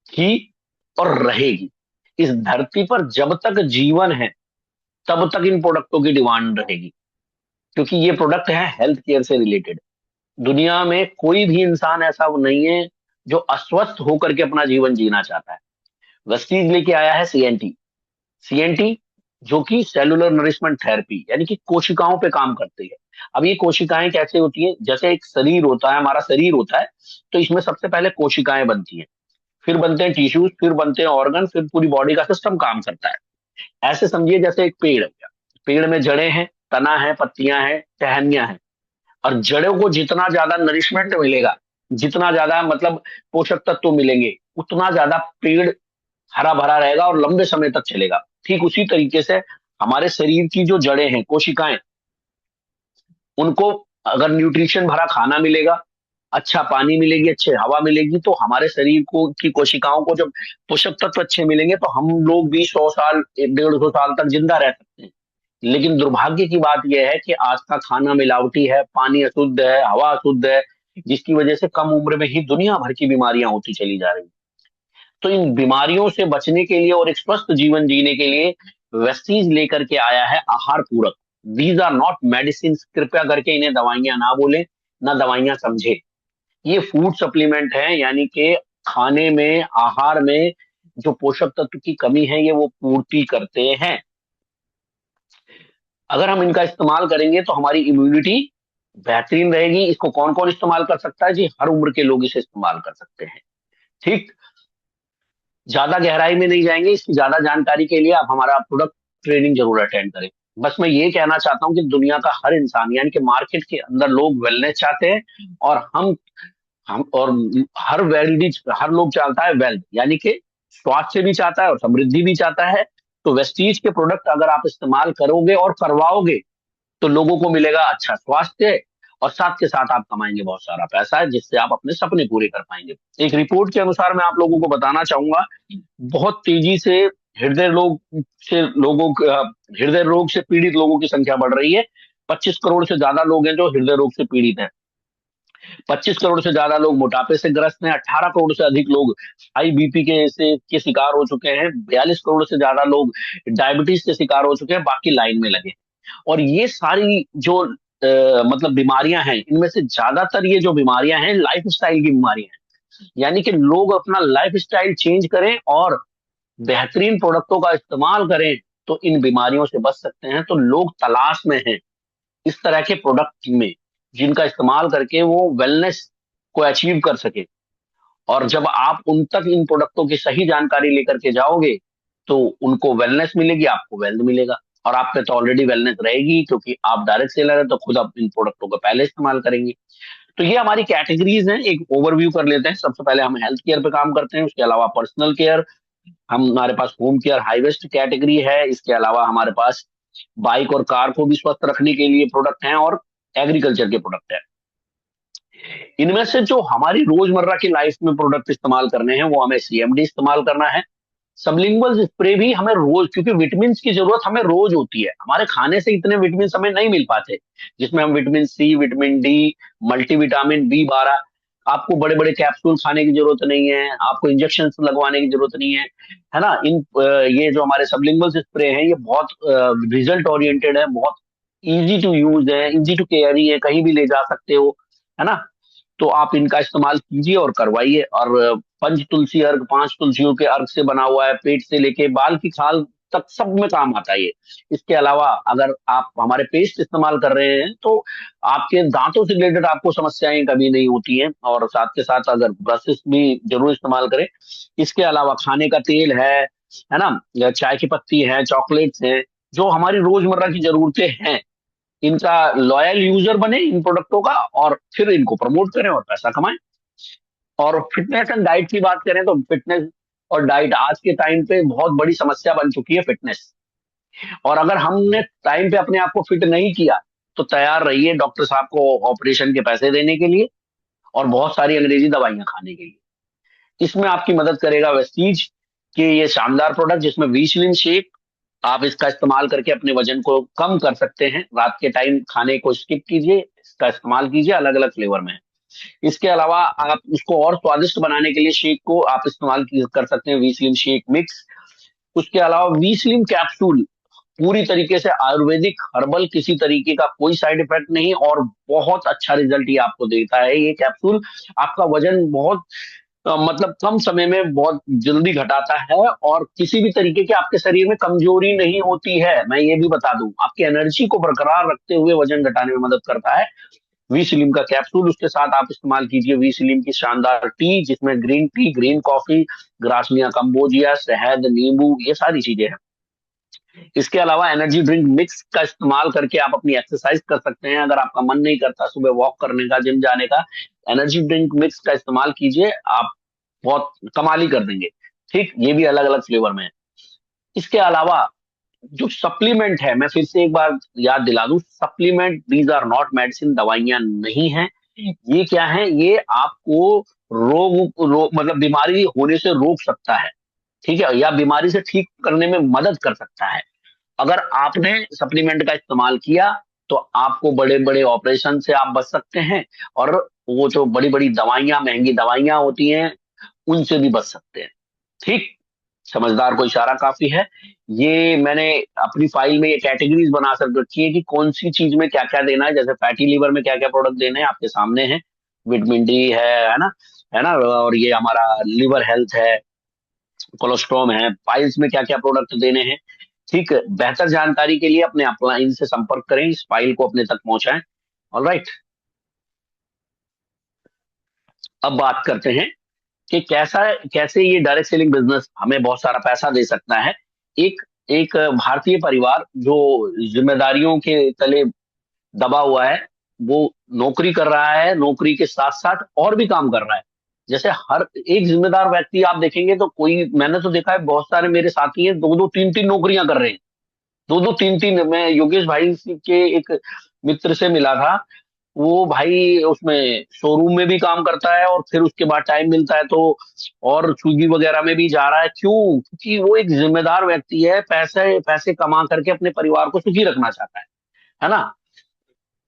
थी और रहेगी। इस धरती पर जब तक जीवन है तब तक इन प्रोडक्टों की डिमांड रहेगी, क्योंकि ये प्रोडक्ट है हेल्थ केयर से रिलेटेड। दुनिया में कोई भी इंसान ऐसा नहीं है जो अस्वस्थ होकर के अपना जीवन जीना चाहता है। वेस्टीज लेके आया है सीएनटी। सीएनटी जो कि सेलुलर नरिशमेंट थेरेपी, यानी कि कोशिकाओं पे काम करती है। अब ये कोशिकाएं कैसे होती हैं? जैसे एक शरीर होता है, हमारा शरीर होता है, तो इसमें सबसे पहले कोशिकाएं बनती हैं, फिर बनते हैं टिश्यूज, फिर बनते हैं ऑर्गन, फिर पूरी बॉडी का सिस्टम काम करता है। ऐसे समझिए जैसे एक पेड़ है। पेड़ में जड़ें हैं, तना है, पत्तियां हैं, टहनियां हैं। और जड़ों को जितना ज्यादा नरिशमेंट मिलेगा, जितना ज्यादा मतलब पोषक तत्व मिलेंगे, उतना ज्यादा पेड़ हरा भरा रहेगा और लंबे समय तक चलेगा। ठीक उसी तरीके से हमारे शरीर की जो जड़ें हैं, कोशिकाएं, उनको अगर न्यूट्रिशन भरा खाना मिलेगा, अच्छा पानी मिलेगी, अच्छे हवा मिलेगी, तो हमारे शरीर को की कोशिकाओं को जब पोषक तत्व अच्छे मिलेंगे तो हम लोग भी 100 साल, 150 साल तक जिंदा रह सकते हैं। लेकिन दुर्भाग्य की बात यह है कि आज का खाना मिलावटी है, पानी अशुद्ध है, हवा अशुद्ध है, जिसकी वजह से कम उम्र में ही दुनिया भर की बीमारियां होती चली जा रही। तो इन बीमारियों से बचने के लिए और एक स्वस्थ जीवन जीने के लिए वेस्टीज लेकर के आया है आहार पूरक। दीज आर नॉट मेडिसिन, कृपया करके इन्हें दवाइयां ना बोले, ना दवाइयां समझे। ये फूड सप्लीमेंट है, यानी कि खाने में, आहार में जो पोषक तत्व की कमी है ये वो पूर्ति करते हैं। अगर हम इनका इस्तेमाल करेंगे तो हमारी इम्यूनिटी बेहतरीन रहेगी। इसको कौन कौन इस्तेमाल कर सकता है? जी, हर उम्र के लोग इसे इस्तेमाल कर सकते हैं। ठीक, ज्यादा गहराई में नहीं जाएंगे। इसकी ज्यादा जानकारी के लिए आप हमारा प्रोडक्ट ट्रेनिंग जरूर अटेंड करें। बस मैं ये कहना चाहता हूँ कि दुनिया का हर इंसान, यानी कि मार्केट के अंदर लोग वेलनेस चाहते हैं, और हम और हर वेल्दी, हर लोग चाहता है वेल्थ, यानी कि स्वास्थ्य भी चाहता है और समृद्धि भी चाहता है। तो वेस्टीज के प्रोडक्ट अगर आप इस्तेमाल करोगे और करवाओगे तो लोगों को मिलेगा अच्छा स्वास्थ्य, और साथ के साथ आप कमाएंगे बहुत सारा पैसा, जिससे आप अपने सपने पूरे कर पाएंगे। एक रिपोर्ट के अनुसार मैं आप लोगों को बताना चाहूंगा, बहुत तेजी से हृदय रोग हृदय रोग से पीड़ित लोगों की संख्या बढ़ रही है। 25 करोड़ से ज्यादा लोग हैं जो हृदय रोग से पीड़ित हैं। 25 करोड़ से ज्यादा लोग मोटापे से ग्रस्त हैं। 18 करोड़ से अधिक लोग हाई बीपी के शिकार हो चुके हैं। 42 करोड़ से ज्यादा लोग डायबिटीज के शिकार हो चुके हैं, बाकी लाइन में लगे। और ये सारी जो मतलब बीमारियां हैं, इनमें से ज्यादातर ये जो बीमारियां हैं लाइफ स्टाइल की बीमारियां हैं। यानी कि लोग अपना लाइफ स्टाइल चेंज करें और बेहतरीन प्रोडक्टों का इस्तेमाल करें तो इन बीमारियों से बच सकते हैं। तो लोग तलाश में हैं इस तरह के प्रोडक्ट में, जिनका इस्तेमाल करके वो वेलनेस को अचीव कर सके। और जब आप उन तक इन प्रोडक्टों की सही जानकारी लेकर के जाओगे तो उनको वेलनेस मिलेगी, आपको वेल्थ मिलेगा। और आप पे तो ऑलरेडी वेलनेस रहेगी, क्योंकि आप डायरेक्ट सेलर है तो खुद आप इन प्रोडक्टों को पहले इस्तेमाल करेंगे। तो ये हमारी कैटेगरीज हैं, एक ओवरव्यू कर लेते हैं। सबसे पहले हम हेल्थ केयर पे काम करते हैं, उसके अलावा पर्सनल केयर, हमारे पास होम केयर हाईवेस्ट कैटेगरी है, इसके अलावा हमारे पास बाइक और कार को भी स्वस्थ रखने के लिए प्रोडक्ट हैं, और एग्रीकल्चर के प्रोडक्ट हैं। इनमें से जो हमारी रोजमर्रा की लाइफ में प्रोडक्ट इस्तेमाल करने हैं वो हमें सीएमडी इस्तेमाल करना है। सबलिंगुअल स्प्रे भी हमें रोज, क्योंकि विटामिन की जरूरत हमें रोज होती है, हमारे खाने से इतने विटामिन हमें नहीं मिल पाते, जिसमें हम vitamin C, vitamin D, multivitamin B 12, आपको बड़े बड़े कैप्सूल खाने की जरूरत नहीं है, आपको इंजेक्शन लगवाने की जरूरत नहीं है ना। ये जो हमारे सबलिंगुअल स्प्रे हैं ये बहुत रिजल्ट ओरिएंटेड है, बहुत इजी टू यूज है, इजी टू कैरी है, कहीं भी ले जा सकते हो, है ना। तो आप इनका इस्तेमाल कीजिए और करवाइए। और पंच तुलसी अर्घ, 5 तुलसियों के अर्घ से बना हुआ है, पेट से लेके बाल की खाल तक सब में काम आता है ये। इसके अलावा अगर आप हमारे पेस्ट इस्तेमाल कर रहे हैं तो आपके दांतों से रिलेटेड आपको समस्याएं कभी नहीं होती हैं। और साथ के साथ अगर ब्रशेस भी जरूर इस्तेमाल करें। इसके अलावा खाने का तेल है ना, या चाय की पत्ती है, चॉकलेट्स हैं, जो हमारी रोजमर्रा की जरूरतें हैं, इनका लॉयल यूजर बने इन प्रोडक्टों का, और फिर इनको प्रमोट करें और पैसा कमाएं। और फिटनेस एंड डाइट की बात करें तो फिटनेस और डाइट आज के टाइम पे बहुत बड़ी समस्या बन चुकी है, फिटनेस। और अगर हमने टाइम पे अपने आप को फिट नहीं किया तो तैयार रहिए डॉक्टर साहब को ऑपरेशन के पैसे देने के लिए और बहुत सारी अंग्रेजी दवाइयां खाने के लिए। इसमें आपकी मदद करेगा वेस्टीज के ये शानदार प्रोडक्ट, जिसमें वी स्लिम शेक, आप इसका इस्तेमाल करके अपने वजन को कम कर सकते हैं। रात के टाइम खाने को स्किप कीजिए, इसका इस्तेमाल कीजिए, अलग अलग फ्लेवर में। इसके अलावा आप उसको और स्वादिष्ट बनाने के लिए शेक को आप कर सकते हैं, वी स्लिम शेक मिक्स। उसके अलावा वी स्लिम कैप्सूल पूरी तरीके से आयुर्वेदिक हर्बल, किसी तरीके का कोई साइड इफेक्ट नहीं, और बहुत अच्छा रिजल्ट ये आपको देता है ये कैप्सूल। आपका वजन बहुत मतलब कम समय में बहुत जल्दी घटाता है, और किसी भी तरीके के आपके शरीर में कमजोरी नहीं होती है। मैं ये भी बता दूं, आपकी एनर्जी को बरकरार रखते हुए वजन घटाने में मदद करता है वी स्लिम का कैप्सूल। उसके साथ आप इस्तेमाल कीजिए वी स्लिम की शानदार टी, जिसमें green tea, green coffee, garcinia cambogia, शहद, नींबू, ये सारी चीजें हैं। इसके अलावा एनर्जी ड्रिंक मिक्स का इस्तेमाल करके आप अपनी एक्सरसाइज कर सकते हैं। अगर आपका मन नहीं करता सुबह वॉक करने का, जिम जाने का, एनर्जी ड्रिंक मिक्स का इस्तेमाल कीजिए, आप बहुत कमाली कर देंगे। ठीक, ये भी अलग अलग फ्लेवर में है। इसके अलावा जो सप्लीमेंट है, मैं फिर से एक बार याद दिला दूं, supplement these are not medicine, दवाइयां नहीं है। ये क्या है, ये आपको मतलब बीमारी होने से रोक सकता है, ठीक है, या बीमारी से ठीक करने में मदद कर सकता है। अगर आपने सप्लीमेंट का इस्तेमाल किया तो आपको बड़े बड़े ऑपरेशन से आप बच सकते हैं, और वो जो बड़ी बड़ी दवाइयां, महंगी दवाइयां होती हैं, उनसे भी बच सकते हैं। ठीक, समझदार को इशारा काफी है। ये मैंने अपनी फाइल में ये कैटेगरीज बना कर रखी है कि कौन सी चीज में क्या क्या देना है। जैसे फैटी लीवर में क्या क्या प्रोडक्ट देने हैं आपके सामने है, विटामिन डी है ना, है ना, और ये हमारा लिवर हेल्थ है, कोलेस्ट्रॉम है, पाइल्स में क्या क्या प्रोडक्ट देने हैं। ठीक है, बेहतर जानकारी के लिए अपने अपलाइन से संपर्क करें, इस फाइल को अपने तक पहुंचाएं। ऑलराइट, अब बात करते हैं कि कैसे ये डायरेक्ट सेलिंग बिजनेस हमें बहुत सारा पैसा दे सकता है। एक एक भारतीय परिवार जो जिम्मेदारियों के तले दबा हुआ है, वो नौकरी कर रहा है, नौकरी के साथ साथ और भी काम कर रहा है। जैसे हर एक जिम्मेदार व्यक्ति आप देखेंगे तो कोई, मैंने तो देखा है बहुत सारे मेरे साथी हैं, दो दो तीन तीन नौकरियां कर रहे हैं। दो दो तीन तीन, मैं योगेश भाई के एक मित्र से मिला था, वो भाई उसमें शोरूम में भी काम करता है, और फिर उसके बाद टाइम मिलता है तो और स्विगी वगैरह में भी जा रहा है। क्यों? क्योंकि वो एक जिम्मेदार व्यक्ति है, पैसे पैसे कमा करके अपने परिवार को सुखी रखना चाहता है ना।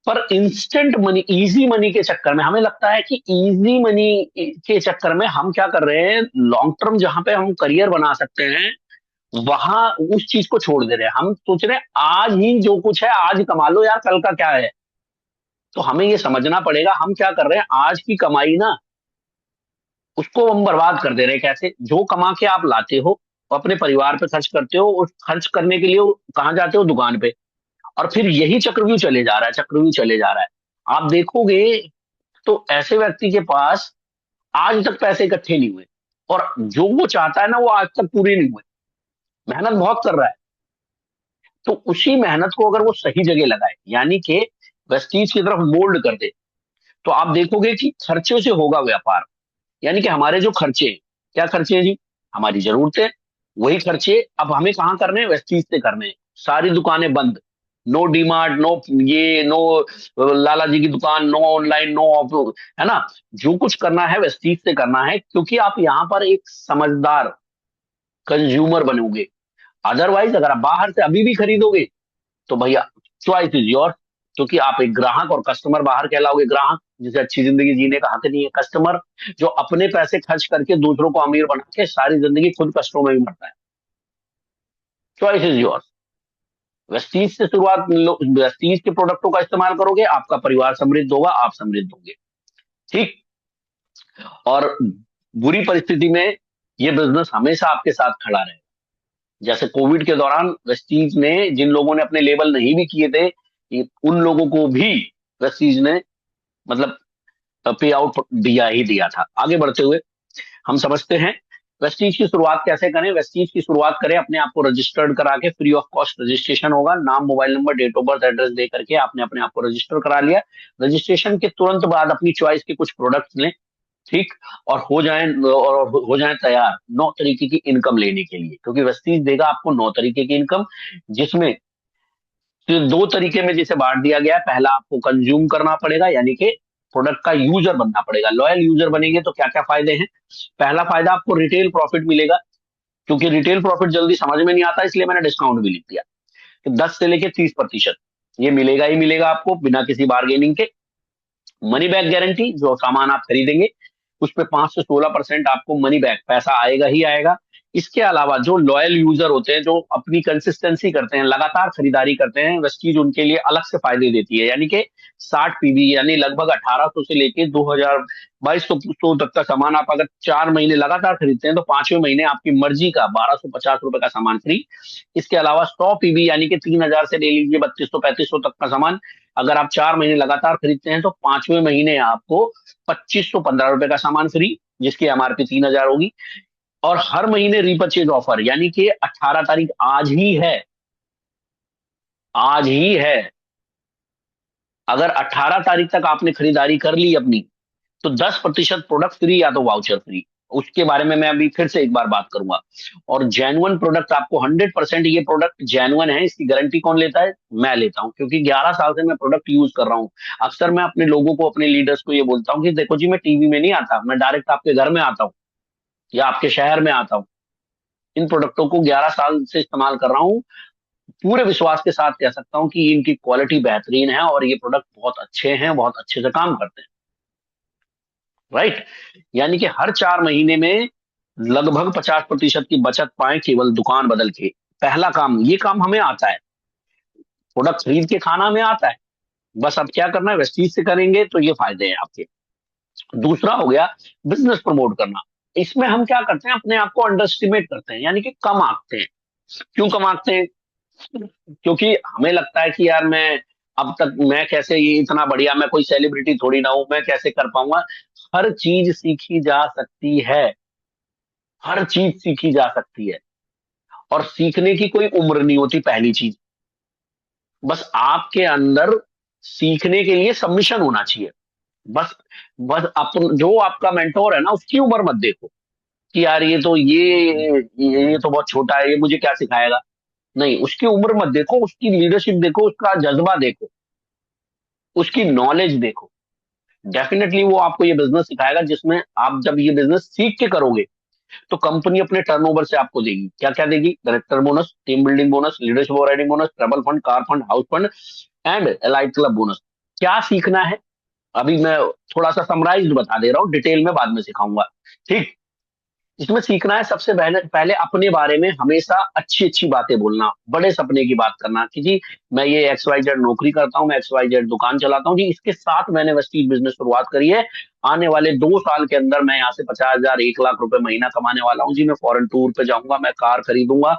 पर इंस्टेंट मनी, इजी मनी के चक्कर में, हमें लगता है कि इजी मनी के चक्कर में हम क्या कर रहे हैं, लॉन्ग टर्म जहां पे हम करियर बना सकते हैं, वहां उस चीज को छोड़ दे रहे हैं। हम सोच रहे हैं आज ही जो कुछ है आज कमा लो यार, कल का क्या है। तो हमें ये समझना पड़ेगा हम क्या कर रहे हैं, आज की कमाई ना, उसको हम बर्बाद कर दे रहे हैं। कैसे? जो कमा के आप लाते हो अपने परिवार पे खर्च करते हो, उस खर्च करने के लिए कहाँ जाते हो? दुकान पे। और फिर यही चक्रव्यूह चले जा रहा है, चक्रव्यूह चले जा रहा है। आप देखोगे तो ऐसे व्यक्ति के पास आज तक पैसे इकट्ठे नहीं हुए, और जो वो चाहता है ना वो आज तक पूरे नहीं हुए। मेहनत बहुत कर रहा है, तो उसी मेहनत को अगर वो सही जगह लगाए, यानी कि वेस्टीज की तरफ मोल्ड कर दे, तो आप देखोगे कि खर्चों से होगा व्यापार। यानी कि हमारे जो खर्चे, क्या खर्चे हैं जी? हमारी जरूरतें, वही खर्चे अब हमें कहाँ करने हैं? वेस्टीज से करने हैं। सारी दुकानें बंद, नो डीमार्ट, नो ये, नो लाला जी की दुकान, नो ऑनलाइन, नो ऑफ, है ना। जो कुछ करना है वेस्टीज से करना है, क्योंकि आप यहाँ पर एक समझदार कंज्यूमर बनोगे। अदरवाइज अगर आप बाहर से अभी भी खरीदोगे तो भैया, चॉइस इज योर। क्योंकि आप एक ग्राहक और कस्टमर बाहर कहलाओगे। ग्राहक जिसे अच्छी जिंदगी जीने का हक नहीं है, कस्टमर जो अपने पैसे खर्च करके दूसरों को अमीर बना के सारी जिंदगी खुद कष्टों में भी मरता है। Choice is your. वेस्टीज से शुरुआत, वेस्टीज के प्रोडक्टों का इस्तेमाल करोगे, आपका परिवार समृद्ध होगा, आप समृद्ध होंगे। ठीक, और बुरी परिस्थिति में ये बिजनेस हमेशा आपके साथ खड़ा रहेगा। जैसे कोविड के दौरान वेस्टीज ने, जिन लोगों ने अपने लेबल नहीं भी किए थे, उन लोगों को भी वेस्टीज ने मतलब पे आउट दिया ही दिया था। आगे बढ़ते हुए हम समझते हैं वेस्टीज की शुरुआत कैसे करें। वेस्टीज की शुरुआत करें अपने आप को रजिस्टर्ड करा के, फ्री ऑफ कॉस्ट रजिस्ट्रेशन होगा। नाम, mobile number, date of birth, address दे करके आपने अपने आप को रजिस्टर करा लिया। रजिस्ट्रेशन के तुरंत बाद अपनी चॉइस के कुछ प्रोडक्ट्स लें, ठीक, और हो जाएं तैयार 9 तरीके की इनकम लेने के लिए, क्योंकि वेस्टीज देगा आपको 9 तरीके की इनकम, जिसमें तो 2 तरीके में जिसे बांट दिया गया है। पहला, आपको कंज्यूम करना पड़ेगा, यानी कि प्रोडक्ट का यूजर बनना पड़ेगा। लॉयल यूजर बनेंगे तो क्या क्या फायदे हैं? पहला फायदा, आपको रिटेल प्रॉफिट मिलेगा। क्योंकि रिटेल प्रॉफिट जल्दी समझ में नहीं आता, इसलिए मैंने डिस्काउंट भी लिख दिया कि 10 से लेके 30% ये मिलेगा ही मिलेगा आपको बिना किसी बार्गेनिंग के। मनी बैक गारंटी, जो सामान आप खरीदेंगे उस पे 5 से 16% आपको मनी बैक पैसा आएगा ही आएगा। इसके अलावा जो लॉयल यूजर होते हैं, जो अपनी कंसिस्टेंसी करते हैं, लगातार खरीदारी करते हैं, वेस्टीज उनके लिए अलग से फायदे देती है। यानी कि 60 पीवी यानी लगभग 1800 से लेके 2200 तक का सामान आप अगर 4 महीने लगातार खरीदते हैं तो 5वें महीने आपकी मर्जी का 1250 रुपए का सामान फ्री। इसके अलावा 100 पीवी यानी कि 3000 से ले लीजिए 3200 3500 तक का सामान अगर आप 4 महीने लगातार खरीदते हैं तो 5वें महीने आपको 2515 रुपए का सामान फ्री, जिसकी एमआरपी 3000 होगी। और हर महीने रीपर्चेज ऑफर, यानी कि 18 तारीख आज ही है, आज ही है। अगर 18 तारीख तक आपने खरीदारी कर ली अपनी तो 10% प्रोडक्ट फ्री या तो वाउचर फ्री। उसके बारे में मैं अभी फिर से एक बार बात करूंगा। और जेन्युइन प्रोडक्ट आपको 100%, ये प्रोडक्ट जेन्युइन है, इसकी गारंटी कौन लेता है? मैं लेता हूं, क्योंकि 11 साल से मैं प्रोडक्ट यूज कर रहा हूं। अक्सर मैं अपने लोगों को, अपने लीडर्स को ये बोलता हूँ कि देखो जी, मैं टीवी में नहीं आता, मैं डायरेक्ट आपके घर में आता हूँ या आपके शहर में आता हूँ। इन प्रोडक्टों को 11 साल से इस्तेमाल कर रहा हूँ, पूरे विश्वास के साथ कह सकता हूँ कि इनकी क्वालिटी बेहतरीन है और ये प्रोडक्ट बहुत अच्छे हैं, बहुत अच्छे से काम करते हैं। राइट। यानी कि हर 4 महीने में लगभग 50% की बचत पाए केवल दुकान बदल के। पहला काम, ये काम हमें आता है, प्रोडक्ट खरीद के खाना हमें आता है। बस अब क्या करना है, वेस्टीज से करेंगे तो ये फायदे हैं आपके। दूसरा हो गया बिजनेस प्रमोट करना। इसमें हम क्या करते हैं, अपने आप को अंडर एस्टिमेट करते हैं, यानी कि कम आंकते हैं। क्यों कम आंकते हैं? क्योंकि हमें लगता है कि यार मैं अब तक मैं कैसे, ये इतना बढ़िया, मैं कोई सेलिब्रिटी थोड़ी ना हूं, मैं कैसे कर पाऊंगा। हर चीज सीखी जा सकती है, हर चीज सीखी जा सकती है। और सीखने की कोई उम्र नहीं होती, पहली चीज। बस आपके अंदर सीखने के लिए सबमिशन होना चाहिए। बस बस जो आपका मेंटोर है ना, उसकी उम्र मत देखो कि यार ये तो बहुत छोटा है, ये मुझे क्या सिखाएगा। नहीं, उसकी उम्र मत देखो, उसकी लीडरशिप देखो, उसका जज्बा देखो, उसकी नॉलेज देखो। डेफिनेटली वो आपको ये बिजनेस सिखाएगा, जिसमें आप जब ये बिजनेस सीख के करोगे तो कंपनी अपने टर्नओवर से आपको देगी। क्या क्या देगी? Director bonus, team building bonus, leadership overriding bonus, travel fund, car fund, house fund and elite club bonus. क्या सीखना है? अभी मैं थोड़ा सा समराइज बता दे रहा हूँ, डिटेल में बाद में सिखाऊंगा। ठीक। इसमें सीखना है सबसे पहले पहले अपने बारे में हमेशा अच्छी अच्छी बातें बोलना, बड़े सपने की बात करना कि जी मैं ये XYZ नौकरी करता हूँ, मैं XYZ दुकान चलाता हूँ जी, इसके साथ मैंने वेस्टीज बिजनेस शुरुआत करी है। आने वाले 2 साल के अंदर मैं यहाँ से 50,000 1 लाख रुपए महीना कमाने वाला हूँ जी, मैं फॉरेन टूर पे जाऊंगा, मैं कार खरीदूंगा,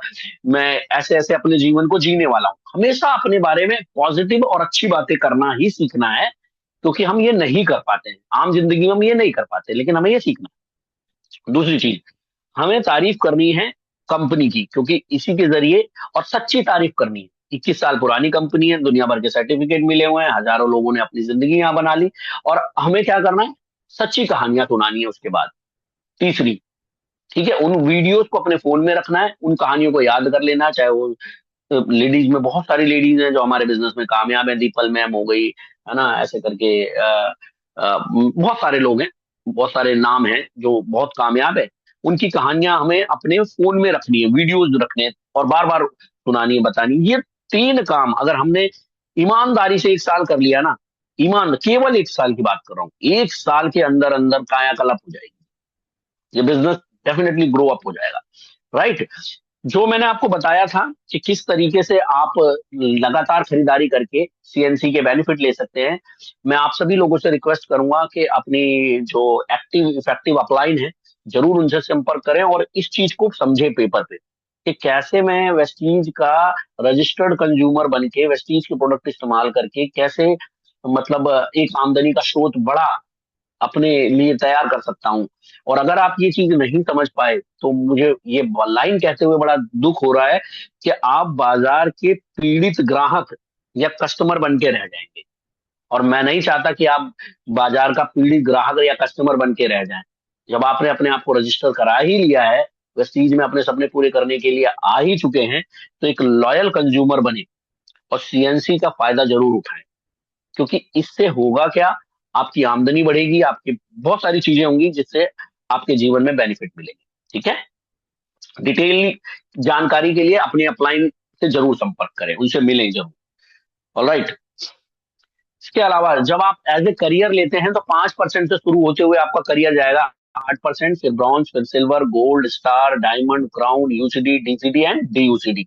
मैं ऐसे ऐसे अपने जीवन को जीने वाला हूँ। हमेशा अपने बारे में पॉजिटिव और अच्छी बातें करना ही सीखना है, क्योंकि हम ये नहीं कर पाते हैं आम जिंदगी में, हम ये नहीं कर पाते, लेकिन हमें ये सीखना है। दूसरी चीज, हमें तारीफ करनी है कंपनी की, क्योंकि इसी के जरिए, और सच्ची तारीफ करनी है। 21 साल पुरानी कंपनी है, दुनिया भर के सर्टिफिकेट मिले हुए हैं, हजारों लोगों ने अपनी जिंदगी यहाँ बना ली। और हमें क्या करना है, सच्ची कहानियां सुनानी है उसके बाद। तीसरी, ठीक है, उन वीडियोस को अपने फोन में रखना है, उन कहानियों को याद कर लेना है। चाहे वो लेडीज में बहुत सारी लेडीज हैं जो हमारे बिजनेस में कामयाब है, दीपल मैम हो गई, है ना, ऐसे करके बहुत सारे लोग हैं, बहुत सारे नाम हैं जो बहुत कामयाब है। उनकी कहानियां हमें अपने फोन में रखनी है, वीडियोज रखने हैं और बार बार सुनानी है, बतानी है। ये 3 काम अगर हमने ईमानदारी से 1 साल कर लिया ना, ईमान केवल 1 साल की बात कर रहा हूँ, 1 साल के अंदर अंदर कायाकल्प हो जाएगी, ये बिजनेस डेफिनेटली ग्रो अप हो जाएगा। राइट। जो मैंने आपको बताया था कि किस तरीके से आप लगातार खरीदारी करके CNC के बेनिफिट ले सकते हैं, मैं आप सभी लोगों से रिक्वेस्ट करूंगा कि अपनी जो एक्टिव इफेक्टिव अपलाइन है, जरूर उनसे संपर्क करें और इस चीज को समझें पेपर पे कि कैसे मैं वेस्टीज का रजिस्टर्ड कंज्यूमर बन के वेस्टीज के प्रोडक्ट इस्तेमाल करके कैसे, मतलब एक आमदनी का स्रोत बड़ा अपने लिए तैयार कर सकता हूँ। और अगर आप ये चीज नहीं समझ पाए तो मुझे ये लाइन कहते हुए बड़ा दुख हो रहा है कि आप बाजार के पीड़ित ग्राहक या कस्टमर बन के रह जाएंगे। और मैं नहीं चाहता कि आप बाजार का पीड़ित ग्राहक या कस्टमर बन के रह जाएं। जब आपने अपने आप को रजिस्टर करा ही लिया है, वेस्टीज में अपने सपने पूरे करने के लिए आ ही चुके हैं, तो एक लॉयल कंज्यूमर बने और CNC का फायदा जरूर उठाएं। क्योंकि इससे होगा क्या, आपकी आमदनी बढ़ेगी, आपकी बहुत सारी चीजें होंगी जिससे आपके जीवन में बेनिफिट मिलेगी। ठीक है। डिटेल जानकारी के लिए अपने अपलाइन से जरूर संपर्क करें, उनसे मिलें जरूर। ऑलराइट। इसके अलावा जब आप एज ए करियर लेते हैं तो 5% से शुरू होते हुए आपका करियर जाएगा 8%, फिर ब्रॉन्ज, फिर silver, gold, star, diamond, crown, UCD, DCD and DUCD.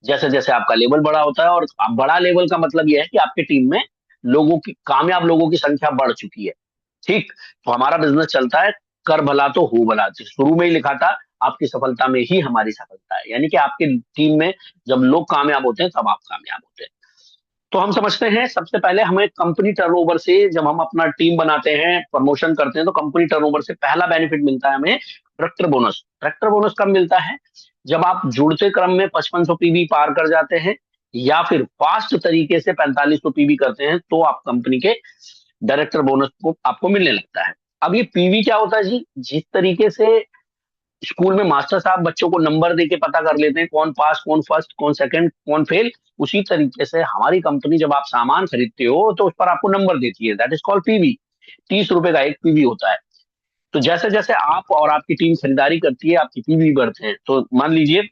जैसे जैसे आपका लेवल बड़ा होता है, और बड़ा लेवल का मतलब यह है कि आपकी टीम में लोगों की, कामयाब लोगों की संख्या बढ़ चुकी है। ठीक। तो हमारा बिजनेस चलता है, कर भला तो हो भला, शुरू में ही लिखा था, आपकी सफलता में ही हमारी सफलता है, यानी कि आपकी टीम में जब लोग कामयाब होते हैं तब आप कामयाब होते हैं। तो हम समझते हैं सबसे पहले हमें कंपनी टर्नओवर से, जब हम अपना टीम बनाते हैं, प्रमोशन करते हैं, तो कंपनी टर्नओवर से पहला बेनिफिट मिलता है हमें ट्रैक्टर बोनस। ट्रैक्टर बोनस कब मिलता है? जब आप जुड़ते क्रम में 5500 पीबी पार कर जाते हैं, या फिर फास्ट तरीके से 4500 पीबी करते हैं, तो आप कंपनी के डायरेक्टर बोनस को आपको मिलने लगता है। अब ये पीवी क्या होता है जी? जिस तरीके से स्कूल में मास्टर साहब बच्चों को नंबर देके पता कर लेते हैं कौन पास, कौन फर्स्ट, कौन सेकंड, कौन फेल, उसी तरीके से हमारी कंपनी जब आप सामान खरीदते हो तो उस पर आपको नंबर देती है, दैट इज कॉल्ड पीवी। 30 रुपए का एक पीवी होता है। तो जैसे जैसे आप और आपकी टीम खरीदारी करती है, आपकी पीवी बढ़ते हैं। तो मान लीजिए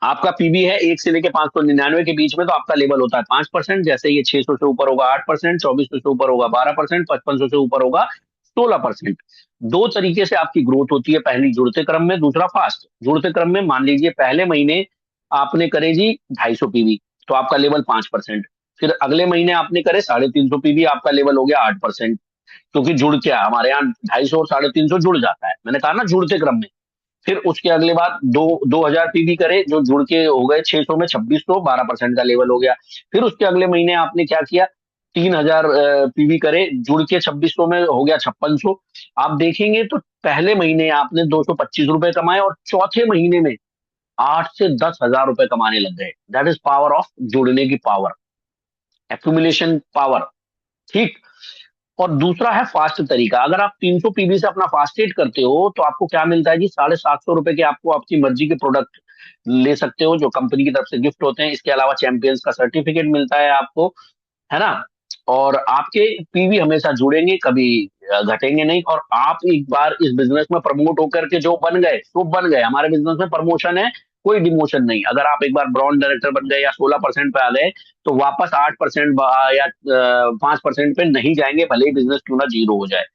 आपका पीवी है 1 से लेके 599 के बीच में, तो आपका लेवल होता है 5%। जैसे ये 600 से ऊपर होगा 8%, 2400 से ऊपर होगा 12%, 5500 से ऊपर होगा 16%। दो तरीके से आपकी ग्रोथ होती है, पहली जुड़ते क्रम में, दूसरा फास्ट। जुड़ते क्रम में मान लीजिए पहले महीने आपने करे जी 250 पीवी, तो आपका लेवल 5%। फिर अगले महीने आपने करे 350 पीवी, आपका लेवल हो गया 8%। क्योंकि जुड़ क्या, हमारे यहाँ 250 और 350 जुड़ जाता है, मैंने कहा ना जुड़ते क्रम में। फिर उसके अगले बार 2000 पीवी करे, जो जुड़ के हो गए 600 में 2600, 12% का लेवल हो गया। फिर उसके अगले महीने आपने क्या किया, 3000 पीवी करे, जुड़ के 2600 में हो गया 5600। आप देखेंगे तो पहले महीने आपने 225 रुपए कमाए, और चौथे महीने में 8 से 10 हजार रुपए कमाने लग गए। दैट इज पावर ऑफ जुड़ने की पावर, एक्यूमुलेशन पावर। ठीक। और दूसरा है फास्ट तरीका। अगर आप 300 पीबी से अपना फास्ट ट्रेड करते हो तो आपको क्या मिलता है जी? 750 रुपए के आपको आपकी मर्जी के प्रोडक्ट ले सकते हो, जो कंपनी की तरफ से गिफ्ट होते हैं। इसके अलावा चैंपियंस का सर्टिफिकेट मिलता है आपको, है ना? और आपके पीवी हमेशा जुड़ेंगे, कभी घटेंगे नहीं। और आप एक बार इस बिजनेस में प्रमोट होकर के जो बन गए तो बन गए। हमारे बिजनेस में प्रमोशन है, कोई डिमोशन नहीं। अगर आप एक बार ब्रॉन्ज डायरेक्टर बन गए या 16% पे आ गए, तो वापस 8% या 5% पे नहीं जाएंगे, भले ही बिजनेस क्यों ना जीरो हो जाए।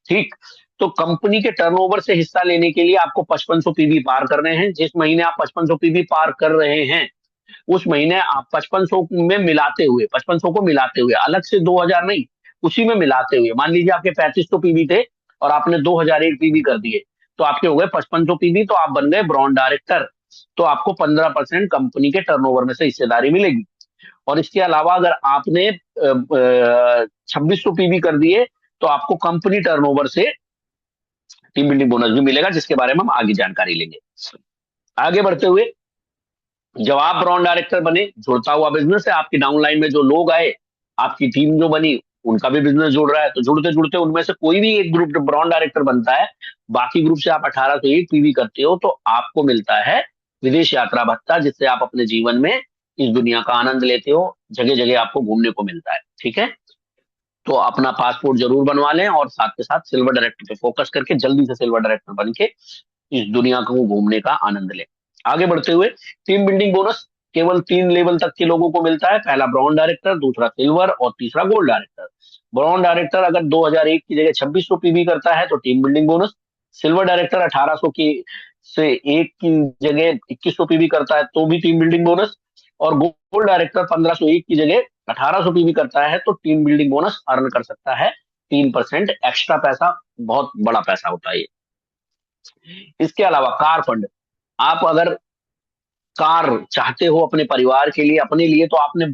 ठीक। तो कंपनी के टर्नओवर से हिस्सा लेने के लिए आपको 5500 पीवी पार करने हैं। जिस महीने आप 5500 पीवी पार कर रहे हैं, उस महीने आप 5500 में मिलाते हुए, 5500 को मिलाते हुए, अलग से 2000 नहीं, उसी में मिलाते हुए, मान लीजिए आपके 3500 पीवी थे और आपने 2001 पीवी कर दिए, तो आपके हो गए 5500 पीवी, तो आप बन गए ब्रॉन्ज डायरेक्टर। तो आपको 15% कंपनी के टर्नओवर में से हिस्सेदारी मिलेगी। और इसके अलावा अगर आपने 2600 पीवी कर दिए, तो आपको कंपनी टर्नओवर से टीम बिल्डिंग बोनस भी मिलेगा, जिसके बारे में हम आगे जानकारी लेंगे। आगे बढ़ते हुए, जब आप ब्रांड डायरेक्टर बने, जुड़ता हुआ बिजनेस है, आपकी डाउनलाइन में जो लोग आए, आपकी टीम जो बनी, उनका भी बिजनेस जुड़ रहा है। तो जुड़ते जुड़ते उनमें से कोई भी एक ग्रुप ब्रांड डायरेक्टर बनता है, बाकी ग्रुप से आप 1801 पीवी करते हो, तो आपको मिलता है विदेश यात्रा भत्ता, जिससे आप अपने जीवन में इस दुनिया का आनंद लेते हो, जगह जगह आपको घूमने को मिलता है। ठीक है। तो अपना पासपोर्ट जरूर बनवा लें, और साथ के साथ सिल्वर डायरेक्टर पे फोकस करके जल्दी से सिल्वर डायरेक्टर बन के इस दुनिया को घूमने का आनंद लें। आगे बढ़ते हुए, टीम बिल्डिंग बोनस केवल 3 लेवल तक के लोगों को मिलता है। पहला ब्रॉन्ज डायरेक्टर, दूसरा सिल्वर, और तीसरा गोल्ड डायरेक्टर। ब्रॉन्ज डायरेक्टर अगर 2001 की जगह 2600 पीवी करता है तो team building bonus. Silver director 1800 की से एक की जगह 2100 पीवी करता है तो भी टीम बिल्डिंग बोनस। और गोल्ड डायरेक्टर 1501 की जगह 1800 पीवी करता है तो टीम बिल्डिंग बोनस अर्न कर सकता है 3% एक्स्ट्रा पैसा। बहुत बड़ा पैसा होता है ये। इसके अलावा कार फंड, आप अगर कार चाहते हो अपने परिवार के लिए, अपने लिए, तो आपने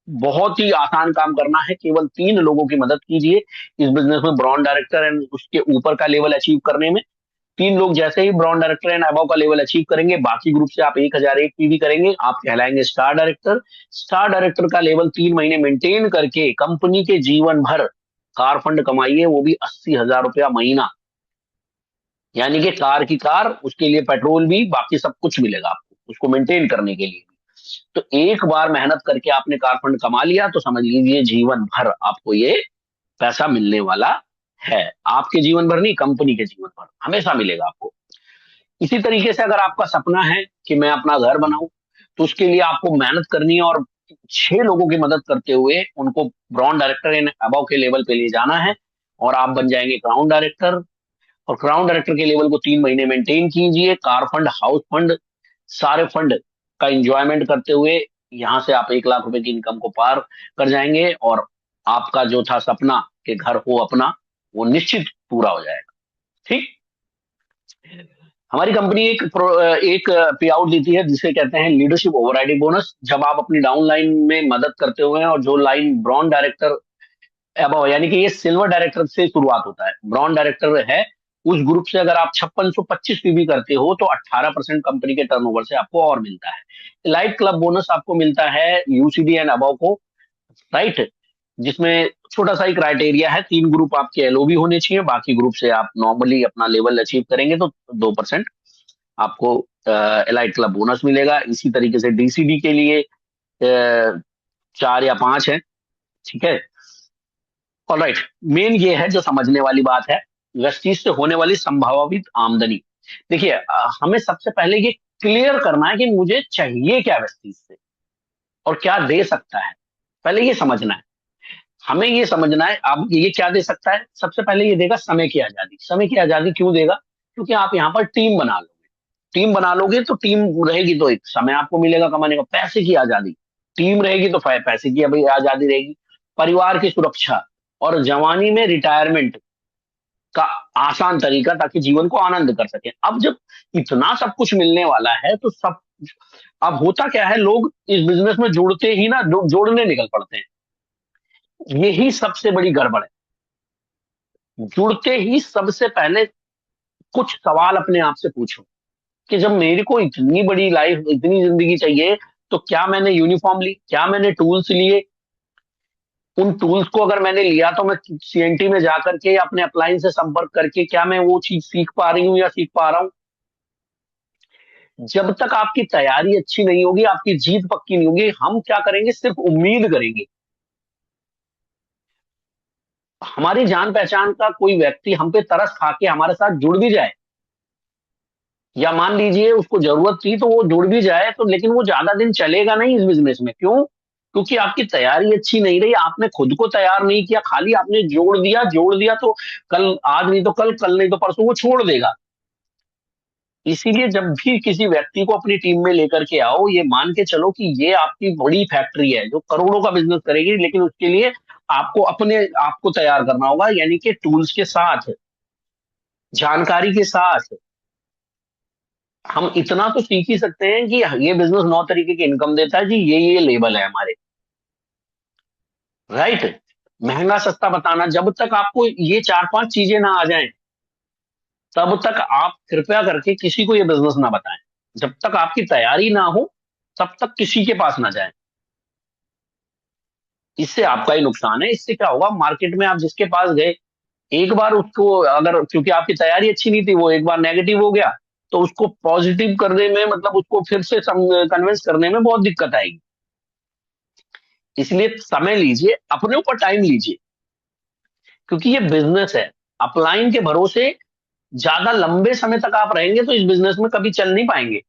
बहुत ही आसान काम करना है। केवल 3 लोगों की मदद कीजिए इस बिजनेस में ब्रॉन्ज डायरेक्टर एंड उसके ऊपर का लेवल अचीव करने में। 3 लोग जैसे ही ब्रॉन्ज डायरेक्टर एंड अबव का लेवल अचीव करेंगे, बाकी ग्रुप से आप 1001 पीवी करेंगे, आप कहलाएंगे स्टार डायरेक्टर। स्टार डायरेक्टर का लेवल 3 महीने मेंटेन करके कंपनी के जीवन भर कार फंड कमाइए, वो भी 80,000 रुपया महीना। यानी कि कार की कार, उसके लिए पेट्रोल भी, बाकी सब कुछ मिलेगा आपको उसको मेंटेन करने के लिए भी। तो एक बार मेहनत करके आपने कार फंड कमा लिया, तो समझ लीजिए जीवन भर आपको ये पैसा मिलने वाला है। आपके जीवन भर नहीं, कंपनी के जीवन भर हमेशा मिलेगा आपको। इसी तरीके से अगर आपका सपना है कि मैं अपना घर बनाऊं, तो उसके लिए आपको मेहनत करनी है और 6 लोगों की मदद करते हुए उनको ब्रॉन्ज डायरेक्टर इन अबव के लेवल पे ले जाना है, और आप बन जाएंगे क्राउन डायरेक्टर। और क्राउन डायरेक्टर के लेवल को 3 महीने मेंटेन कीजिए, कार फंड, हाउस फंड, सारे फंड का इंजॉयमेंट करते हुए यहां से आप 1 लाख रुपए की इनकम को पार कर जाएंगे, और आपका जो था सपना कि घर हो अपना, वो निश्चित पूरा हो जाएगा। ठीक। हमारी कंपनी एक पे आउट देती है जिसे कहते हैं लीडरशिप ओवरराइडिंग बोनस। जब आप अपनी डाउन लाइन में मदद करते हुए हैं, और जो लाइन ब्रॉन्ज डायरेक्टर अबव, यानी कि ये सिल्वर डायरेक्टर से शुरुआत होता है, ब्रॉन्ज डायरेक्टर है उस ग्रुप से अगर आप 5625 पीबी करते हो तो 18% कंपनी के टर्नओवर से आपको और मिलता है। लाइट क्लब बोनस आपको मिलता है यूसीडी एंड अबव को, राइट, जिसमें छोटा सा ही क्राइटेरिया है, 3 ग्रुप आपके एलओबी होने चाहिए, बाकी ग्रुप से आप नॉर्मली अपना लेवल अचीव करेंगे तो 2% आपको एलाइट क्लब बोनस मिलेगा। इसी तरीके से डीसीडी के लिए 4 या 5 है। ठीक है। ऑलराइट। मेन ये है जो समझने वाली बात है, वेस्टीज से होने वाली संभावित आमदनी। देखिए, हमें सबसे पहले ये क्लियर करना है कि मुझे चाहिए क्या वेस्टीज से और क्या दे सकता है, पहले ये समझना है। हमें ये समझना है अब ये क्या दे सकता है। सबसे पहले ये देगा समय की आजादी। समय की आजादी क्यों देगा? क्योंकि आप यहाँ पर टीम बना लोगे। टीम बना लोगे तो टीम रहेगी तो एक समय आपको मिलेगा कमाने का। पैसे की आजादी, टीम रहेगी तो पैसे की अभी आजादी रहेगी। परिवार की सुरक्षा, और जवानी में रिटायरमेंट का आसान तरीका, ताकि जीवन को आनंद कर सके। अब जब इतना सब कुछ मिलने वाला है तो सब, अब होता क्या है, लोग इस बिजनेस में जुड़ते ही ना जोड़ने निकल पड़ते हैं। यही सबसे बड़ी गड़बड़ है। जुड़ते ही सबसे पहले कुछ सवाल अपने आप से पूछो कि जब मेरे को इतनी बड़ी लाइफ, इतनी जिंदगी चाहिए, तो क्या मैंने यूनिफॉर्म ली, क्या मैंने टूल्स लिए? उन टूल्स को अगर मैंने लिया तो मैं सीएनटी में जाकर के या अपने अपलाइन से संपर्क करके क्या मैं वो चीज सीख पा रही हूँ या सीख पा रहा हूँ? जब तक आपकी तैयारी अच्छी नहीं होगी, आपकी जीत पक्की नहीं होगी, हम क्या करेंगे, सिर्फ उम्मीद करेंगे। हमारी जान पहचान का कोई व्यक्ति हम पे तरस खा के हमारे साथ जुड़ भी जाए, या मान लीजिए उसको जरूरत थी तो वो जुड़ भी जाए, तो लेकिन वो ज्यादा दिन चलेगा नहीं इस बिजनेस में। क्यों? क्योंकि आपकी तैयारी अच्छी नहीं रही, आपने खुद को तैयार नहीं किया, खाली आपने जोड़ दिया तो कल, आज नहीं तो कल, कल नहीं तो परसों वो छोड़ देगा। इसीलिए जब भी किसी व्यक्ति को अपनी टीम में लेकर के आओ, ये मान के चलो कि ये आपकी बड़ी फैक्ट्री है जो करोड़ों का बिजनेस करेगी, लेकिन उसके लिए आपको अपने आप को तैयार करना होगा, यानी कि टूल्स के साथ, जानकारी के साथ। हम इतना तो सीख ही सकते हैं कि ये बिजनेस 9 तरीके की इनकम देता है जी, ये लेबल है हमारे, राइट। महंगा सस्ता बताना, जब तक आपको ये 4-5 चीजें ना आ जाएं, तब तक आप कृपया करके किसी को ये बिजनेस ना बताएं। जब तक आपकी तैयारी ना हो, तब तक किसी के पास ना जाएं। इससे आपका ही नुकसान है। इससे क्या होगा, मार्केट में आप जिसके पास गए, एक बार उसको अगर, क्योंकि आपकी तैयारी अच्छी नहीं थी, वो एक बार नेगेटिव हो गया, तो उसको पॉजिटिव करने में, मतलब उसको फिर से कन्विंस करने में बहुत दिक्कत आएगी। इसलिए समय लीजिए, अपने ऊपर टाइम लीजिए, क्योंकि ये बिजनेस है। अपलाइन के भरोसे ज्यादा लंबे समय तक आप रहेंगे तो इस बिजनेस में कभी चल नहीं पाएंगे।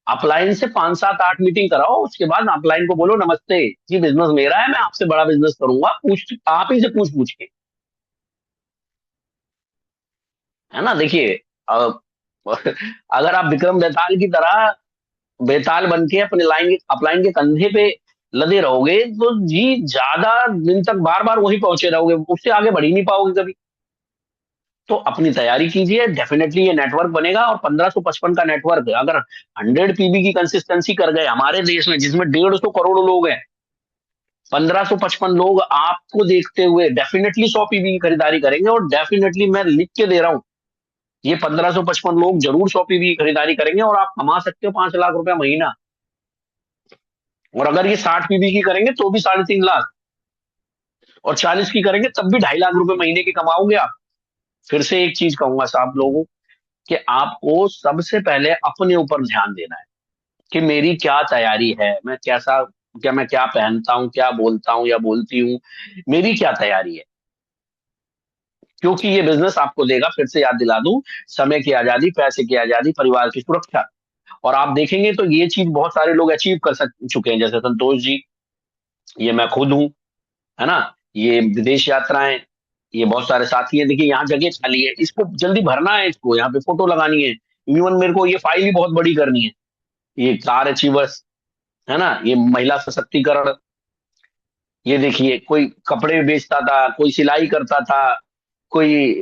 अपलाइन से 5-7-8 मीटिंग कराओ, उसके बाद अपलाइन को बोलो नमस्ते जी, बिजनेस मेरा है, मैं आपसे बड़ा बिजनेस करूंगा, पूछ आप ही से पूछ पूछ के, है ना। देखिए, अगर आप विक्रम बेताल की तरह बेताल बन के अपने लाइन अपलाइन के कंधे पे लदे रहोगे, तो जी ज्यादा दिन तक बार बार वहीं पहुंचे रहोगे, उससे आगे बढ़ ही नहीं पाओगे कभी। तो अपनी तैयारी कीजिए, डेफिनेटली ये नेटवर्क बनेगा। और 1555 का नेटवर्क अगर 100 पीबी की कंसिस्टेंसी कर गए हमारे देश में, जिसमें 150 करोड़ लोग हैं, 1555 लोग आपको देखते हुए डेफिनेटली 100 पीबी की खरीदारी करेंगे। और डेफिनेटली मैं लिख के दे रहा हूं, ये 1555 लोग जरूर 100 पीबी की खरीदारी करेंगे, और आप कमा सकते हो 5 लाख रुपया महीना। और अगर ये 60 पीबी की करेंगे तो भी 3.5 लाख, और 40 की करेंगे तब भी 2.5 लाख रुपए महीने की कमाओगे आप। फिर से एक चीज कहूंगा साहब लोगों, कि आपको सबसे पहले अपने ऊपर ध्यान देना है कि मेरी क्या तैयारी है, मैं कैसा, क्या मैं क्या पहनता हूं, क्या बोलता हूं या बोलती हूँ, मेरी क्या तैयारी है। क्योंकि ये बिजनेस आपको देगा, फिर से याद दिला दूं, समय की आजादी, पैसे की आजादी, परिवार की सुरक्षा। और आप देखेंगे तो ये चीज बहुत सारे लोग अचीव कर चुके हैं, जैसे संतोष जी, ये मैं खुद हूँ, है ना, ये विदेश यात्राएं, ये बहुत सारे साथी हैं। देखिए यहाँ जगह खाली है, इसको जल्दी भरना है, इसको यहाँ पे फोटो लगानी है, इवन मेरे को ये फाइल ही बहुत बड़ी करनी है, ये कार अचीवर्स, है ना, ये महिला सशक्तिकरण। ये देखिए कोई कपड़े बेचता था, कोई सिलाई करता था, कोई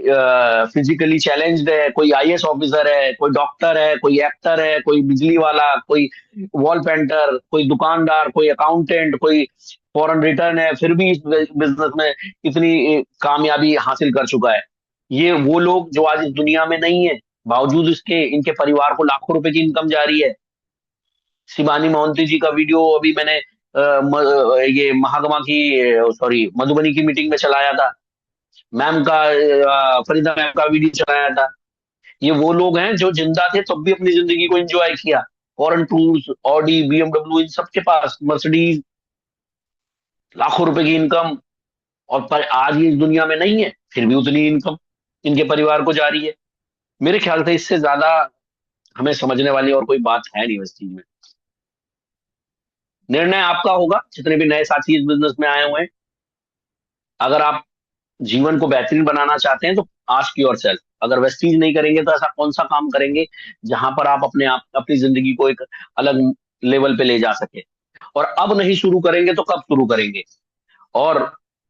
फिजिकली चैलेंज्ड है, कोई आईएएस ऑफिसर है, कोई डॉक्टर है, कोई एक्टर है, कोई बिजली वाला, कोई वॉल पेंटर, कोई दुकानदार, कोई अकाउंटेंट, कोई फॉरेन रिटर्न है, फिर भी इस बिजनेस में इतनी कामयाबी हासिल कर चुका है। ये वो लोग जो आज इस दुनिया में नहीं है, बावजूद इसके इनके परिवार को लाखों रुपए की इनकम जा रही है। शिवानी मोहंती जी का वीडियो अभी मैंने ये महागमा की, सॉरी, मधुबनी की मीटिंग में चलाया था, मैम का, फरीदा मैम का वीडियो चलाया था। ये वो लोग हैं जो जिंदा थे तब भी अपनी जिंदगी को एंजॉय किया। फॉरेन टूर्स, ऑडी, बीएमडब्ल्यू, इन सबके पास मर्सिडीज, लाखों रुपए की इनकम, और पर आज ये इस दुनिया में नहीं है, फिर भी उतनी इनकम इनके परिवार को जा रही है। मेरे ख्याल से इससे ज्यादा हमें समझने वाली और कोई बात है नहीं इस चीज में। निर्णय आपका होगा, जितने भी नए साथी इस बिजनेस में आए हुए हैं। अगर आप जीवन को बेहतरीन बनाना चाहते हैं तो आस्क योर सेल्फ, अगर वेस्टीज नहीं करेंगे तो ऐसा कौन सा काम करेंगे जहां पर आप अपनी जिंदगी को एक अलग लेवल पे ले जा सके। और अब नहीं शुरू करेंगे तो कब शुरू करेंगे। और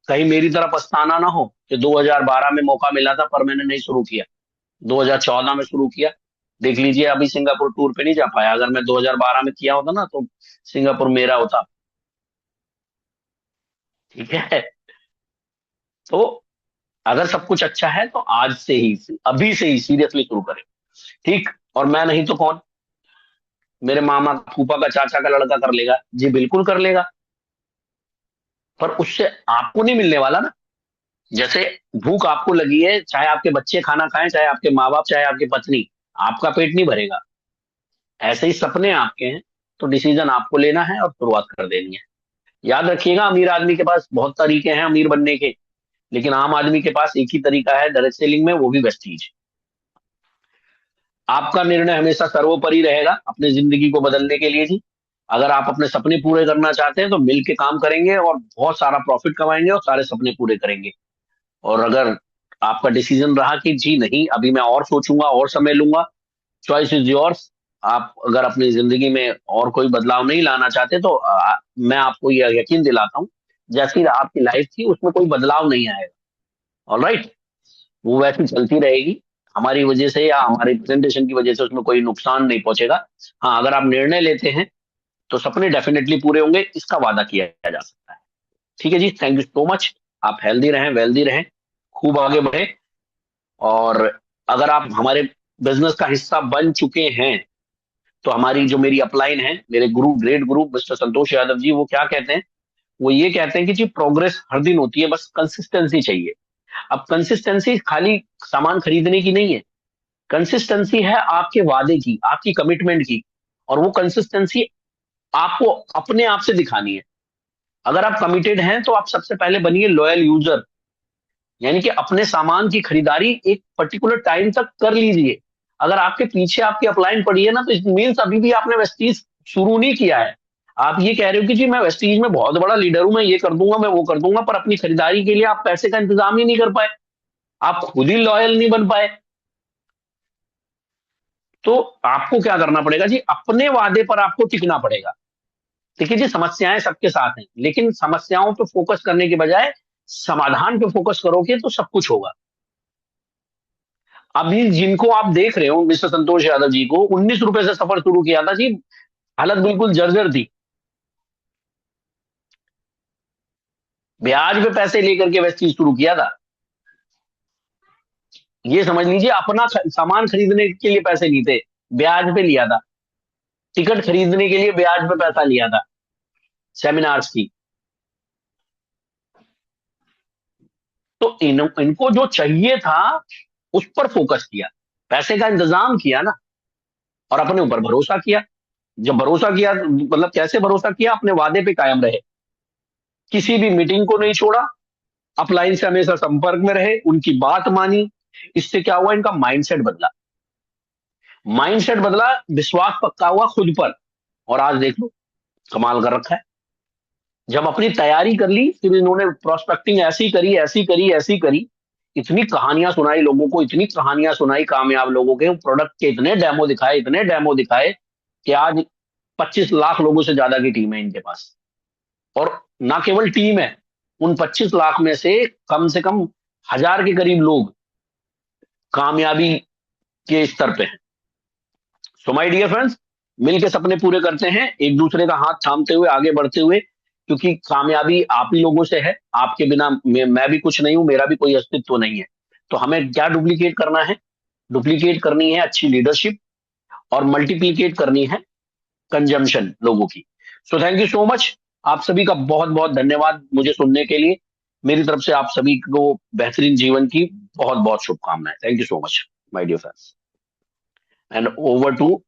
कहीं मेरी तरह पछताना ना हो कि 2012 में मौका मिला था पर मैंने नहीं शुरू किया, 2014 में शुरू किया। देख लीजिए अभी सिंगापुर टूर पे नहीं जा पाया, अगर मैं 2012 में किया होता ना तो सिंगापुर मेरा होता। ठीक है। तो अगर सब कुछ अच्छा है तो आज से ही, अभी से ही सीरियसली शुरू करें। ठीक। और मैं नहीं तो कौन, मेरे मामा फूफा का चाचा का लड़का कर लेगा जी, बिल्कुल कर लेगा। पर उससे आपको नहीं मिलने वाला ना। जैसे भूख आपको लगी है, चाहे आपके बच्चे खाना खाएं, चाहे आपके माँ बाप, चाहे आपकी पत्नी, आपका पेट नहीं भरेगा। ऐसे ही सपने आपके हैं, तो डिसीजन आपको लेना है और शुरुआत कर देनी है। याद रखिएगा, अमीर आदमी के पास बहुत तरीके हैं अमीर बनने के, लेकिन आम आदमी के पास एक ही तरीका है डायरेक्ट सेलिंग में, वो भी वेस्टीज। आपका निर्णय हमेशा सर्वोपरि रहेगा अपनी जिंदगी को बदलने के लिए जी। अगर आप अपने सपने पूरे करना चाहते हैं तो मिल के काम करेंगे और बहुत सारा प्रॉफिट कमाएंगे और सारे सपने पूरे करेंगे। और अगर आपका डिसीजन रहा कि जी नहीं, अभी मैं और सोचूंगा और समय लूंगा, चॉइस इज योर्स। आप अगर अपनी जिंदगी में और कोई बदलाव नहीं लाना चाहते तो मैं आपको यह यकीन दिलाता हूँ, जैसी आपकी लाइफ थी उसमें कोई बदलाव नहीं आएगा। ऑलराइट। वो वैसी चलती रहेगी, हमारी वजह से या हमारे प्रेजेंटेशन की वजह से उसमें कोई नुकसान नहीं पहुंचेगा। हाँ, अगर आप निर्णय लेते हैं तो सपने डेफिनेटली पूरे होंगे, इसका वादा किया जा सकता है। ठीक है जी, थैंक यू सो मच। आप हेल्दी रहें, वेल्दी रहें, खूब आगे बढ़े। और अगर आप हमारे बिजनेस का हिस्सा बन चुके हैं तो हमारी जो मेरी अपलाइन है, मेरे गुरु, ग्रेट गुरु मिस्टर संतोष यादव जी, वो क्या कहते हैं, वो ये कहते हैं कि जी प्रोग्रेस हर दिन होती है, बस कंसिस्टेंसी चाहिए। अब कंसिस्टेंसी खाली सामान खरीदने की नहीं है, कंसिस्टेंसी है आपके वादे की, आपकी कमिटमेंट की। और वो कंसिस्टेंसी आपको अपने आप से दिखानी है। अगर आप कमिटेड हैं तो आप सबसे पहले बनिए लॉयल यूजर, यानी कि अपने सामान की खरीदारी एक पर्टिकुलर टाइम तक कर लीजिए। अगर आपके पीछे आपकी अपलाइन पड़ी है ना, तो इट मीन्स अभी भी आपने वेस्टीज शुरू नहीं किया है। आप ये कह रहे हो कि जी मैं वेस्टीज में बहुत बड़ा लीडर हूं, मैं ये कर दूंगा, मैं वो कर दूंगा, पर अपनी खरीदारी के लिए आप पैसे का इंतजाम ही नहीं कर पाए, आप खुद ही लॉयल नहीं बन पाए। तो आपको क्या करना पड़ेगा जी, अपने वादे पर आपको टिकना पड़ेगा। देखिए जी, समस्याएं सबके साथ हैं, लेकिन समस्याओं पे फोकस करने के बजाय समाधान पे फोकस करोगे तो सब कुछ होगा। अभी जिनको आप देख रहे हो, मिस्टर संतोष यादव जी को 19 रुपए से सफर शुरू किया था जी, हालत बिल्कुल जर्जर थी, ब्याज पे पैसे लेकर के वह चीज शुरू किया था। ये समझ लीजिए, अपना सामान खरीदने के लिए पैसे नहीं थे, ब्याज पे लिया था। टिकट खरीदने के लिए ब्याज पे पैसा लिया था, सेमिनार्स की। तो इनको जो चाहिए था उस पर फोकस किया, पैसे का इंतजाम किया ना, और अपने ऊपर भरोसा किया। जब भरोसा किया मतलब कैसे भरोसा किया, अपने वादे पे कायम रहे, किसी भी मीटिंग को नहीं छोड़ा, अपलाइन से हमेशा संपर्क में रहे, उनकी बात मानी। इससे क्या हुआ, इनका माइंडसेट बदला। माइंडसेट बदला, विश्वास पक्का हुआ खुद पर, और आज देख लो कमाल कर रखा है। जब अपनी तैयारी कर ली, फिर इन्होंने प्रोस्पेक्टिंग ऐसी करी, ऐसी करी, ऐसी करी, इतनी कहानियां सुनाई लोगों को, इतनी कहानियां सुनाई कामयाब लोगों के, प्रोडक्ट के इतने डेमो दिखाए, इतने डेमो दिखाए, कि आज 25 लाख लोगों से ज्यादा की टीम है इनके पास। और ना केवल टीम है, उन 25 लाख में से कम 1000 के करीब लोग कामयाबी के स्तर पे हैं। सो माय डियर फ्रेंड्स, मिलके सपने पूरे करते हैं, एक दूसरे का हाथ थामते हुए आगे बढ़ते हुए, क्योंकि कामयाबी आप ही लोगों से है। आपके बिना मैं भी कुछ नहीं हूं, मेरा भी कोई अस्तित्व नहीं है। तो हमें क्या डुप्लीकेट करना है? डुप्लीकेट करनी है अच्छी लीडरशिप, और मल्टीप्लीकेट करनी है कंजम्पशन लोगों की। So thank you so much. आप सभी का बहुत बहुत धन्यवाद मुझे सुनने के लिए। मेरी तरफ से आप सभी को बेहतरीन जीवन की बहुत बहुत शुभकामनाएं। Thank you so much my dear friends, and over to